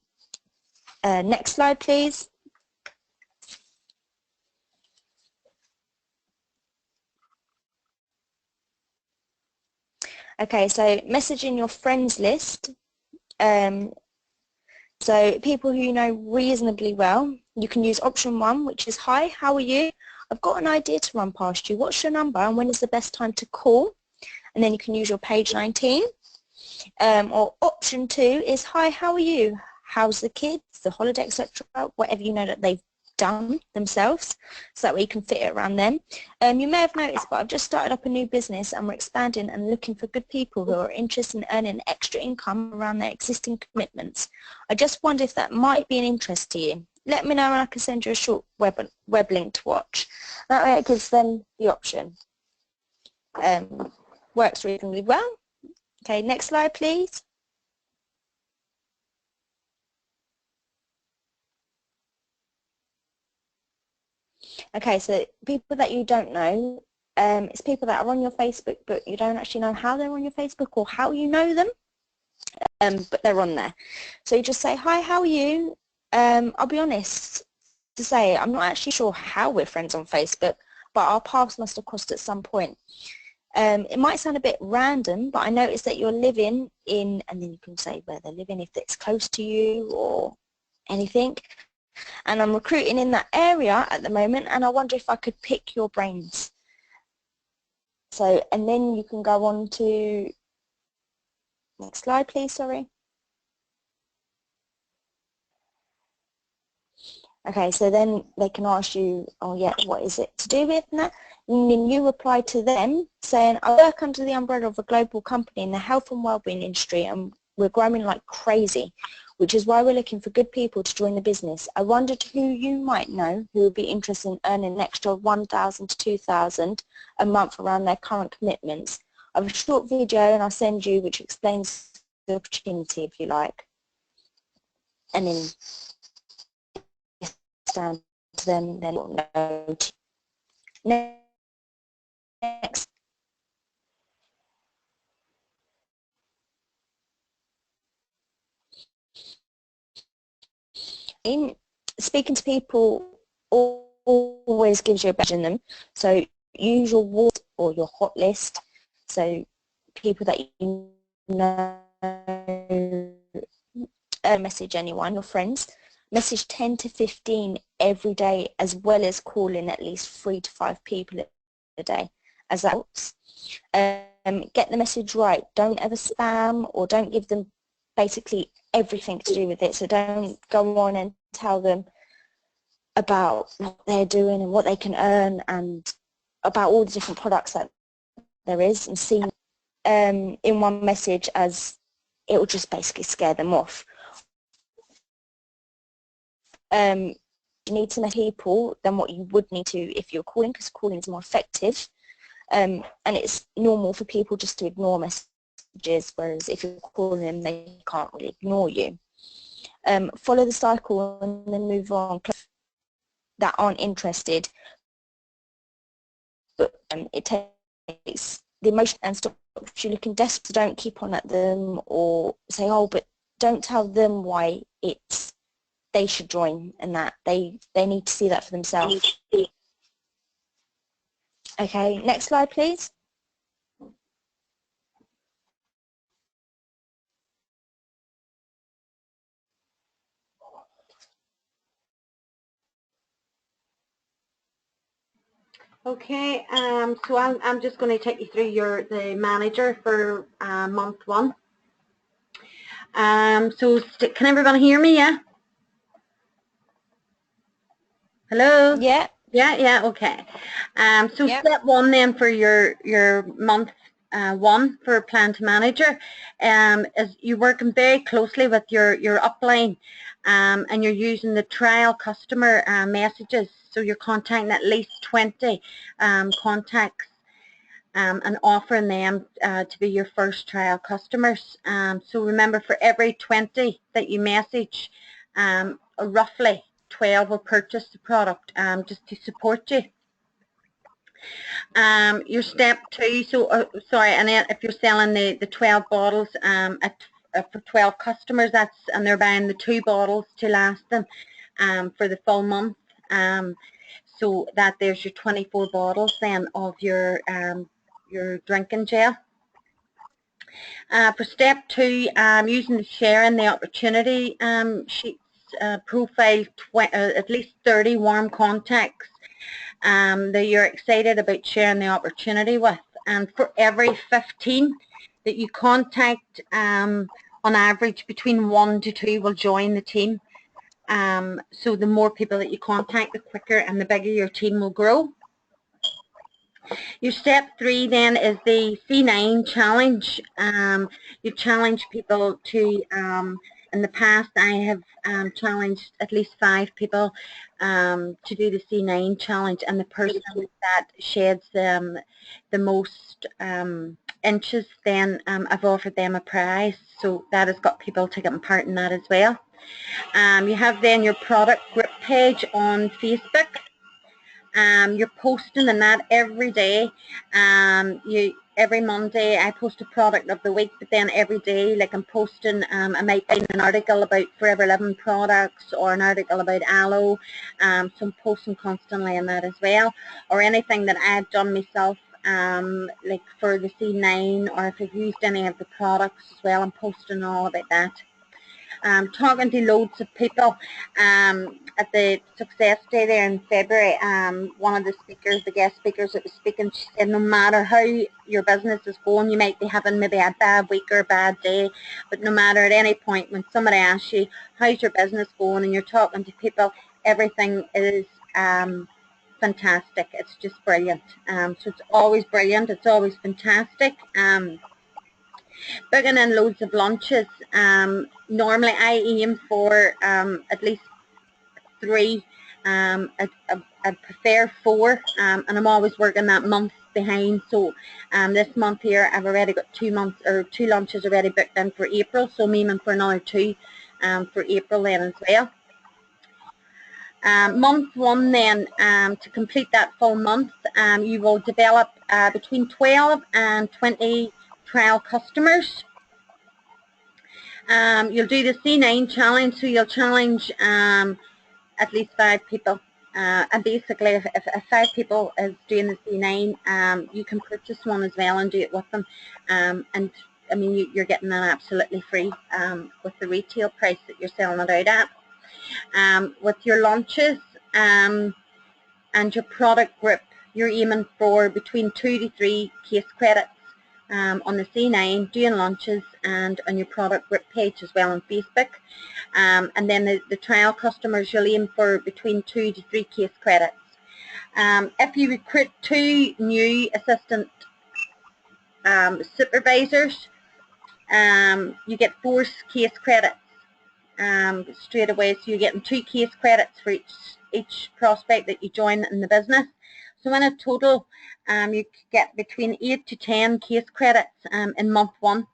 Next slide, please. Okay, so messaging your friends list. So people who you know reasonably well, you can use option 1, which is, hi, how are you? I've got an idea to run past you. What's your number and when is the best time to call? And then you can use your page 19. Or option 2 is, hi, how are you? How's the kids, the holiday, etc. Whatever you know that they've done themselves, so that way you can fit it around them. You may have noticed, but I've just started up a new business and we're expanding and looking for good people who are interested in earning extra income around their existing commitments. I just wonder if that might be an interest to you. Let me know and I can send you a short web link to watch. That way it gives them the option. Works reasonably well. Okay, next slide, please. Okay, so people that you don't know, it's people that are on your Facebook, but you don't actually know how they're on your Facebook or how you know them, but they're on there. So you just say, hi, how are you? I'll be honest to say, I'm not actually sure how we're friends on Facebook, but our paths must have crossed at some point. It might sound a bit random, but I noticed that you're living in, and then you can say where they're living, if it's close to you or anything. And I'm recruiting in that area at the moment, and I wonder if I could pick your brains. So, and then you can go on to, next slide please, sorry. Okay, so then they can ask you, oh yeah, what is it to do with that? And then you reply to them saying, I work under the umbrella of a global company in the health and wellbeing industry and we're growing like crazy, which is why we're looking for good people to join the business. I wondered who you might know who would be interested in earning an extra 1,000 to 2,000 a month around their current commitments. I have a short video and I'll send you which explains the opportunity if you like. And then down to them, then we'll know. Next. In speaking to people always gives you a badge in them. So use your warm or your hot list. So people that you know, message anyone, your friends. Message 10 to 15 every day, as well as calling at least 3 to 5 people a day, as that helps. Get the message right. Don't ever spam or don't give them basically everything to do with it. So don't go on and tell them about what they're doing and what they can earn and about all the different products that there is, and see in one message, as it will just basically scare them off. You need to know people than what you would need to if you're calling, because calling is more effective, and it's normal for people just to ignore messages, whereas if you're calling them, they can't really ignore you. Follow the cycle and then move on. That aren't interested, but it takes the emotion and stops you looking desperate. So don't keep on at them or say, oh, but don't tell them why they should join and that they need to see that for themselves. Okay, next slide please. Okay, so I'm just going to take you through the manager for month 1. So can everyone hear me? Yeah. Hello. Yeah. Yeah. Okay. So Yep. step 1 then for your month 1 for plan to manager, is you're working very closely with your upline, and you're using the trial customer messages. So you're contacting at least 20 contacts and offering them to be your first trial customers. So remember, for every 20 that you message, roughly 12 will purchase the product just to support you. Your step 2, so sorry, and then if you're selling the 12 bottles for 12 customers, and they're buying the 2 bottles to last them for the full month, so that there's your 24 bottles then of your drinking gel. For step 2, using the sharing the opportunity sheets, profile at least 30 warm contacts that you're excited about sharing the opportunity with, and for every 15 that you contact, on average between 1 to 2 will join the team. So the more people that you contact, the quicker and the bigger your team will grow. Your step 3 then is the C9 challenge. You challenge people to, in the past I have challenged at least 5 people to do the C9 challenge, and the person that sheds the most inches, then I've offered them a prize. So that has got people taking part in that as well. You have then your product group page on Facebook. You're posting in that every day. Every Monday I post a product of the week, but then every day, like I'm posting, I might find an article about Forever Living products or an article about aloe, so I'm posting constantly on that as well, or anything that I've done myself, like for the C9, or if I've used any of the products as well, I'm posting all about that. Talking to loads of people. At the success day there in February, one of the speakers, the guest speakers that was speaking, she said no matter how your business is going, you might be having maybe a bad week or a bad day, but no matter at any point when somebody asks you how's your business going and you're talking to people, everything is fantastic. It's just brilliant. So it's always brilliant. It's always fantastic. Booking in loads of lunches. Normally I aim for at least 3. I'd prefer 4, and I'm always working that month behind. So this month here I've already got 2 lunches already booked in for April, so I'm aiming for another 2 for April then as well. Month 1 then, to complete that full month, you will develop between 12 and 20 trial customers. You'll do the C9 challenge, so you'll challenge at least 5 people. And basically, if 5 people is doing the C9, you can purchase one as well and do it with them. And I mean, you're getting that absolutely free with the retail price that you're selling it out at. With your launches and your product group, you're aiming for between 2 to 3 case credits on the C9, doing launches, and on your product group page as well on Facebook. And then the trial customers, you'll aim for between 2 to 3 case credits. If you recruit 2 new assistant supervisors, you get 4 case credits straight away. So you're getting 2 case credits for each prospect that you join in the business. So in a total, you get between 8 to 10 case credits in month 1.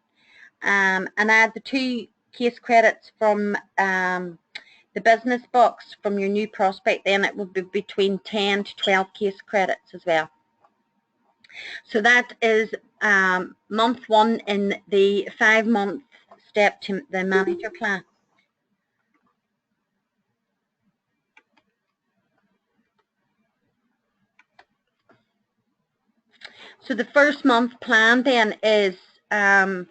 And add the 2 case credits from the business box from your new prospect, then it will be between 10 to 12 case credits as well. So that is month 1 in the 5-month step to the manager plan. So the first month plan then is 12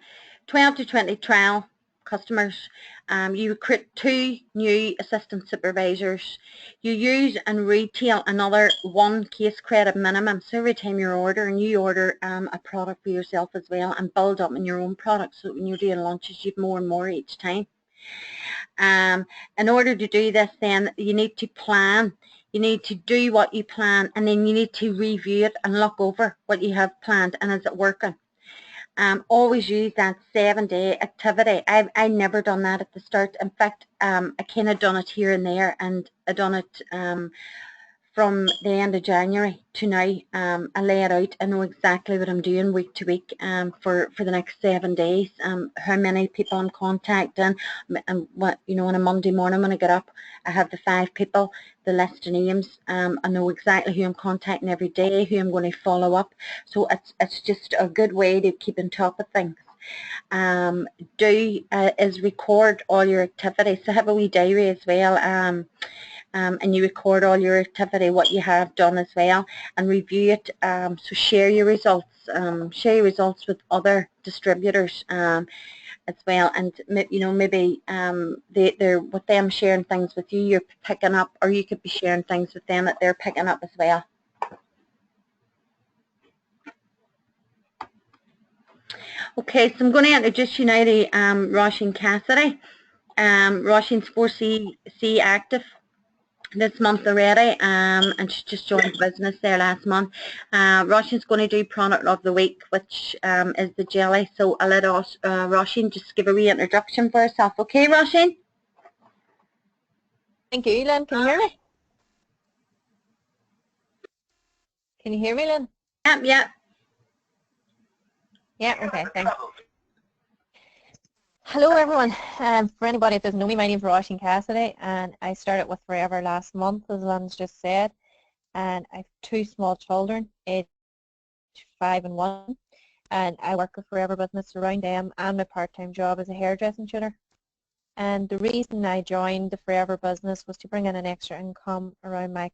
to 20 trial customers. You recruit 2 new assistant supervisors. You use and retail another 1 case credit minimum. So every time you're ordering, you order a product for yourself as well and build up in your own product. So when you're doing launches, you have more and more each time. In order to do this, then you need to plan. You need to do what you plan, and then you need to review it and look over what you have planned and is it working. Always use that 7-day activity. I've never done that at the start. In fact, I kind of done it here and there, and I done it from the end of January to now. I lay it out. I know exactly what I'm doing week to week for the next 7 days. How many people I'm contacting, and what, you know, on a Monday morning when I get up, I have the 5 people, the list of names. I know exactly who I'm contacting every day, who I'm going to follow up. So it's just a good way to keep on top of things. Is record all your activities. So have a wee diary as well. And you record all your activity, what you have done as well, and review it. So share your results. Share your results with other distributors as well, and you know, maybe they're with them sharing things with you, you're picking up, or you could be sharing things with them that they're picking up as well. Okay, so I'm going to introduce you now to Roisin Cassidy. Roisin's 4C active this month already, and she just joined the business there last month. Roisin's going to do product of the week, which is the jelly. So I'll let Roisin just give a wee introduction for herself. Okay, Roisin? Thank you, Lynn. Can you hear me? Can you hear me, Lynn? Yeah. Yeah, okay, thanks. Hello everyone. For anybody that doesn't know me, my name is Roisin Cassidy, and I started with Forever last month, as Lynn's just said, and I have 2 small children, aged 5 and 1, and I work with Forever Business around them, and my part-time job is a hairdressing tutor. And the reason I joined the Forever Business was to bring in an extra income around my.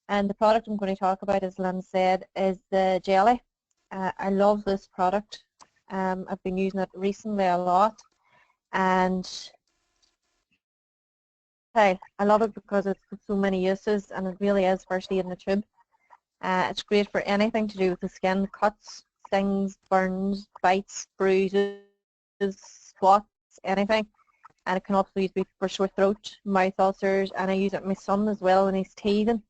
And the product I'm going to talk about, as Lynn said, is the jelly. I love this product. I've been using it recently a lot, and I love it because it's got so many uses, and it really is first aid in the tube. It's great for anything to do with the skin, cuts, stings, burns, bites, bruises, spots, anything. and it can also be used for sore throat, mouth ulcers, and I use it with my son as well when he's teething.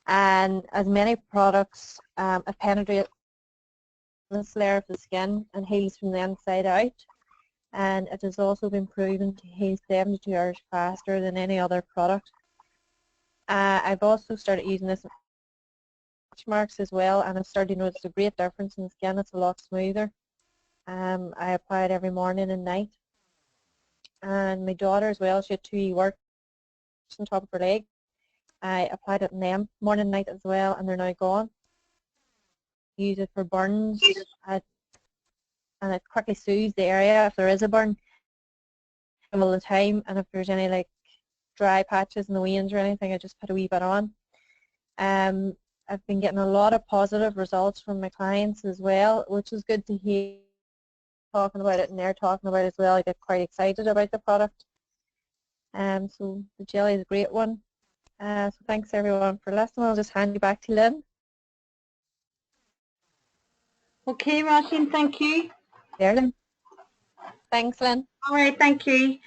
And as many products, it penetrates this layer of the skin and heals from the inside out. And it has also been proven to heal 72 hours faster than any other product. I've also started using this marks as well, and I've started to notice a great difference in the skin. It's a lot smoother. I apply it every morning and night. And my daughter as well, she had 2 warts on top of her leg. I applied it in them morning and night as well, and they're now gone. Use it for burns, and it quickly soothes the area if there is a burn all the time, and if there's any like dry patches in the veins or anything, I just put a wee bit on. I've been getting a lot of positive results from my clients as well, which is good to hear talking about it, and they're talking about it as well. I get quite excited about the product. So the jelly is a great one. So thanks everyone for listening. I'll just hand you back to Lynn. Okay, Roisin, thank you. There, Lynn. Thanks, Lynn. All right, thank you.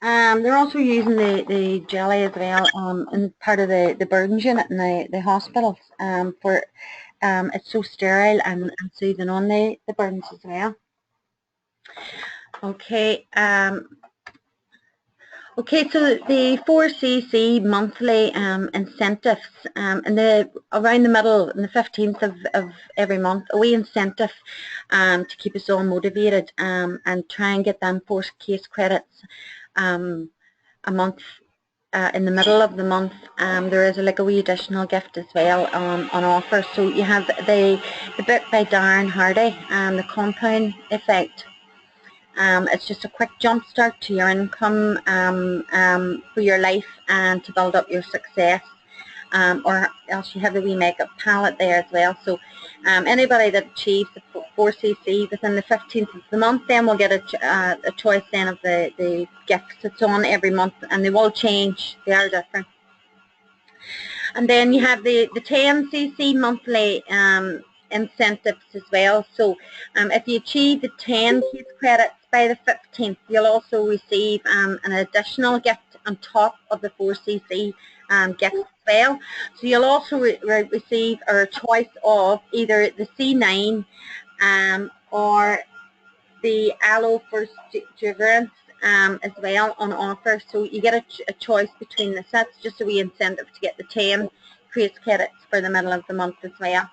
They're also using the jelly as well in part of the burdens unit in the hospitals for it's so sterile and soothing on the burdens as well. Okay. Okay, so the 4cc monthly incentives around the middle, on the 15th of every month, a wee incentive to keep us all motivated and try and get them 4 case credits a month. In the middle of the month, there is like a wee additional gift as well on offer. So you have the book by Darren Hardy, The Compound Effect. It's just a quick jump start to your income for your life and to build up your success. Or else you have the wee makeup palette there as well. So anybody that achieves the 4cc within the 15th of the month then will get a choice then of the gifts that's on every month, and they will change. They are different. And then you have the 10cc monthly incentives as well. So if you achieve the 10 case credits by the 15th, you'll also receive an additional gift on top of the 4cc gift as well. So you'll also receive a choice of either the C9 or the Aloe First Fragrance as well on offer. So you get a choice between this. That's just a wee incentive to get the 10 case credits for the middle of the month as well.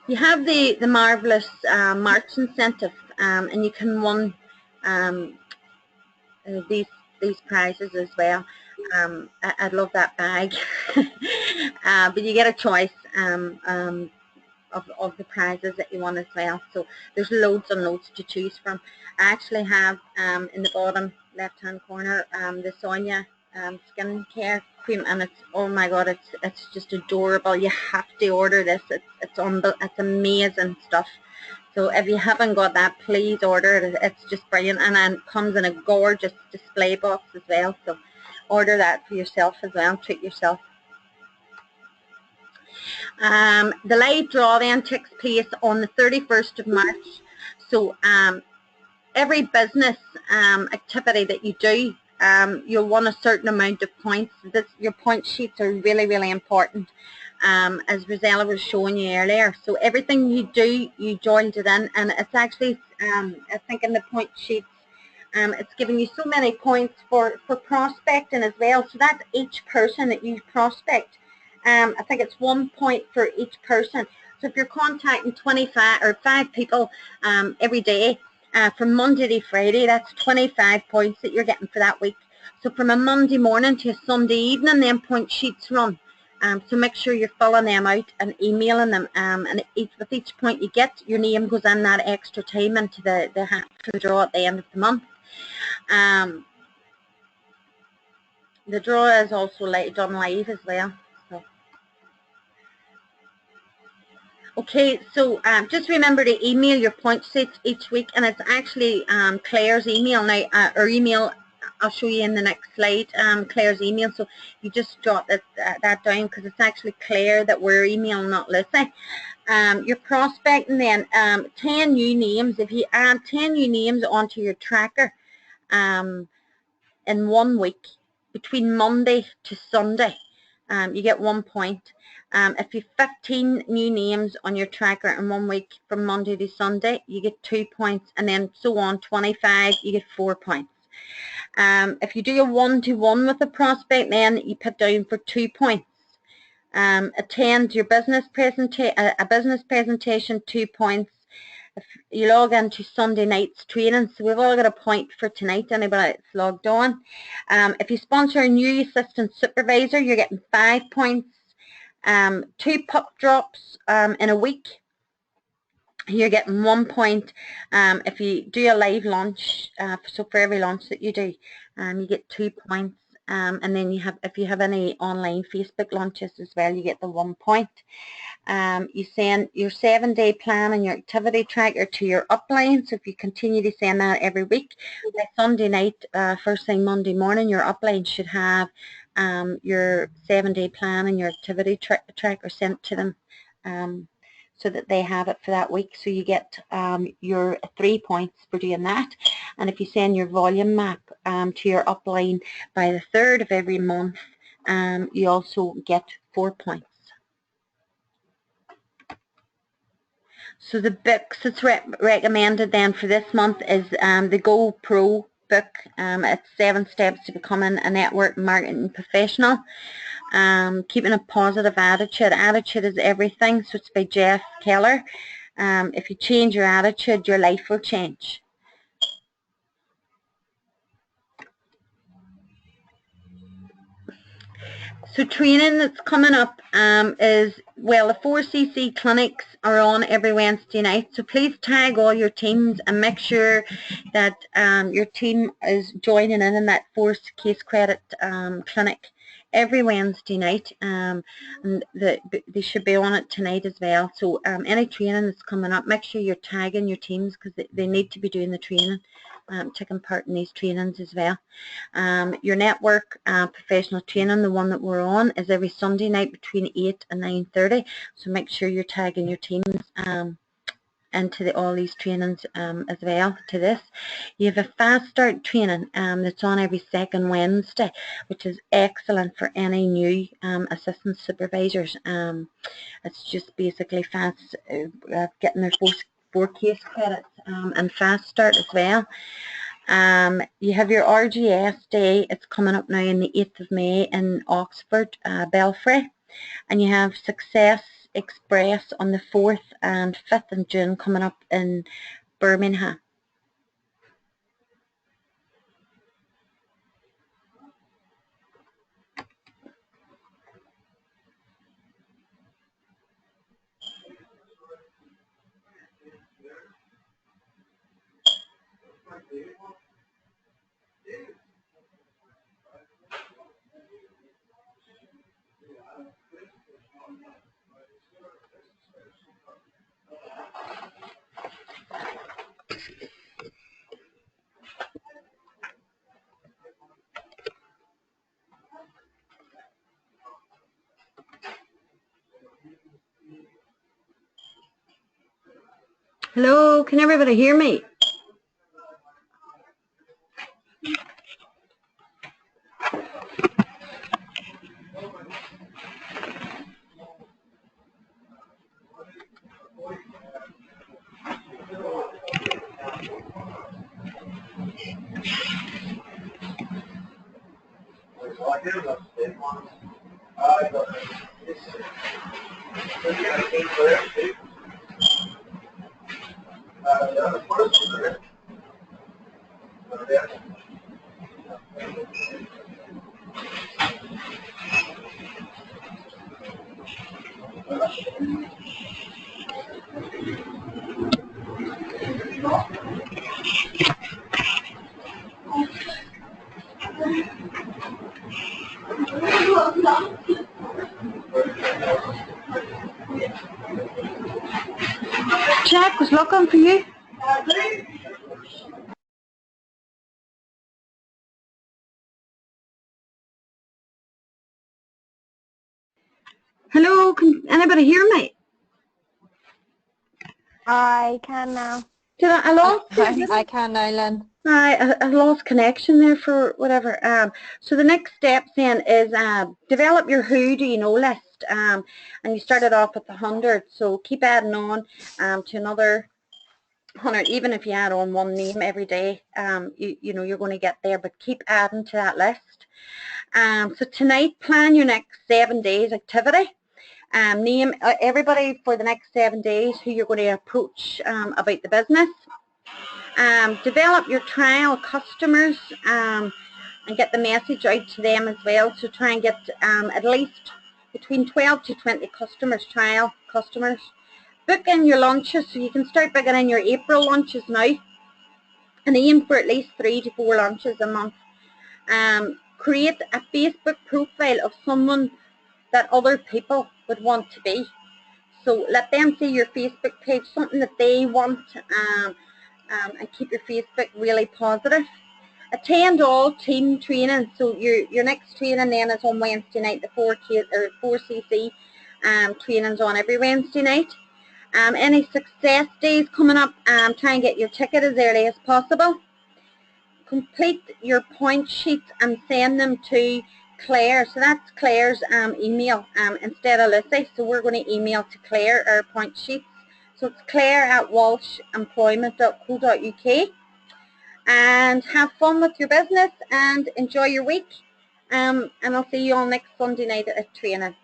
You have the marvellous March incentive, and you can win these prizes as well. I'd love that bag, but you get a choice of the prizes that you want as well. So there's loads and loads to choose from. I actually have in the bottom left hand corner the Sonia skincare cream, and it's, oh my god, it's just adorable. You have to order this. It's amazing stuff. So if you haven't got that, please order it. It's just brilliant, and then it comes in a gorgeous display box as well. So order that for yourself as well. Treat yourself. The live draw then takes place on the 31st of March. So every business activity that you do, you'll want a certain amount of points. Your point sheets are really, really important, as Rosella was showing you earlier. So everything you do, you joined it in, and it's actually, I think in the point sheets, it's giving you so many points for prospecting as well. So that's each person that you prospect. I think it's 1 point for each person. So if you're contacting 25 or 5 people every day, from Monday to Friday, that's 25 points that you're getting for that week. So from a Monday morning to a Sunday evening, then point sheets run. So make sure you're filling them out and emailing them. And with each point you get, your name goes in that extra time into the hat for the draw at the end of the month. The draw is also done live as well. Okay, so just remember to email your point sheets each week, and it's actually Claire's email now, or email I'll show you in the next slide, Claire's email. So you just jot that down, because it's actually Claire that we're emailing, not Lucy. You're prospecting then 10 new names. If you add 10 new names onto your tracker in 1 week, between Monday to Sunday, you get 1 point. If you have 15 new names on your tracker in 1 week from Monday to Sunday, you get 2 points, and then so on, 25, you get 4 points. If you do a one-to-one with a prospect, then you put down for 2 points. Attend your business presentation, 2 points. If you log into Sunday night's training, so we've all got a point for tonight, anybody that's logged on. If you sponsor a new assistant supervisor, you're getting 5 points. 2 pup drops in a week, you're getting 1 point. If you do a live launch, so for every launch that you do, you get 2 points. And then if you have any online Facebook launches as well, you get the 1 point. You send your 7-day plan and your activity tracker to your upline. So if you continue to send that every week, by Sunday night, first thing Monday morning, your upline should have your 7-day plan and your activity tracker sent to them, so that they have it for that week. So you get your 3 points for doing that. And if you send your volume map to your upline by the 3rd of every month, you also get 4 points. So the books that's recommended then for this month is the Go Pro book. It's 7 Steps to Becoming a Network Marketing Professional. Keeping a positive attitude. Attitude is everything. So it's by Jeff Keller. If you change your attitude, your life will change. So training that's coming up is, well, the 4CC clinics are on every Wednesday night. So please tag all your teams and make sure that your team is joining in that 4 case credit clinic every Wednesday night, and they should be on it tonight as well. So any training that's coming up, make sure you're tagging your teams, because they need to be doing the training, taking part in these trainings as well. Your network professional training, the one that we're on, is every Sunday night between 8 and 9:30. So make sure you're tagging your teams into all these trainings as well to this. You have a fast start training that's on every 2nd Wednesday, which is excellent for any new assistant supervisors. It's just basically fast getting their 4 case credits and fast start as well. You have your RGS day. It's coming up now on the 8th of May in Oxford, Belfry. And you have Success Express on the 4th and 5th of June coming up in Birmingham. Hello, can everybody hear me? Jack was looking for you. Hello, can anybody hear me? I can now. Did I lost I can now, Lynn. I lost connection there for whatever. So the next steps then is develop your who do you know list. And you started off with 100, so keep adding on to another 100. Even if you add on one name every day, you know you're going to get there. But keep adding to that list. So tonight, plan your next 7 days activity. Name everybody for the next 7 days who you're going to approach about the business. Develop your trial customers and get the message out to them as well. So try and get at least between 12 to 20 customers, trial customers. Book in your lunches, so you can start booking in your April lunches now and aim for at least 3 to 4 lunches a month. Create a Facebook profile of someone that other people would want to be. So let them see your Facebook page, something that they want, and keep your Facebook really positive. Attend all team training. So your next training then is on Wednesday night. The 4cc training's on every Wednesday night. Any success days coming up, try and get your ticket as early as possible. Complete your point sheets and send them to Claire. So that's Claire's email instead of Lucy. So we're going to email to Claire our point sheets. So it's claire@walshemployment.co.uk. And have fun with your business and enjoy your week. And I'll see you all next Sunday night at training.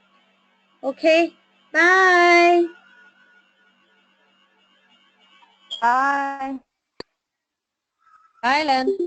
Okay, bye. Bye. Bye, Lynn.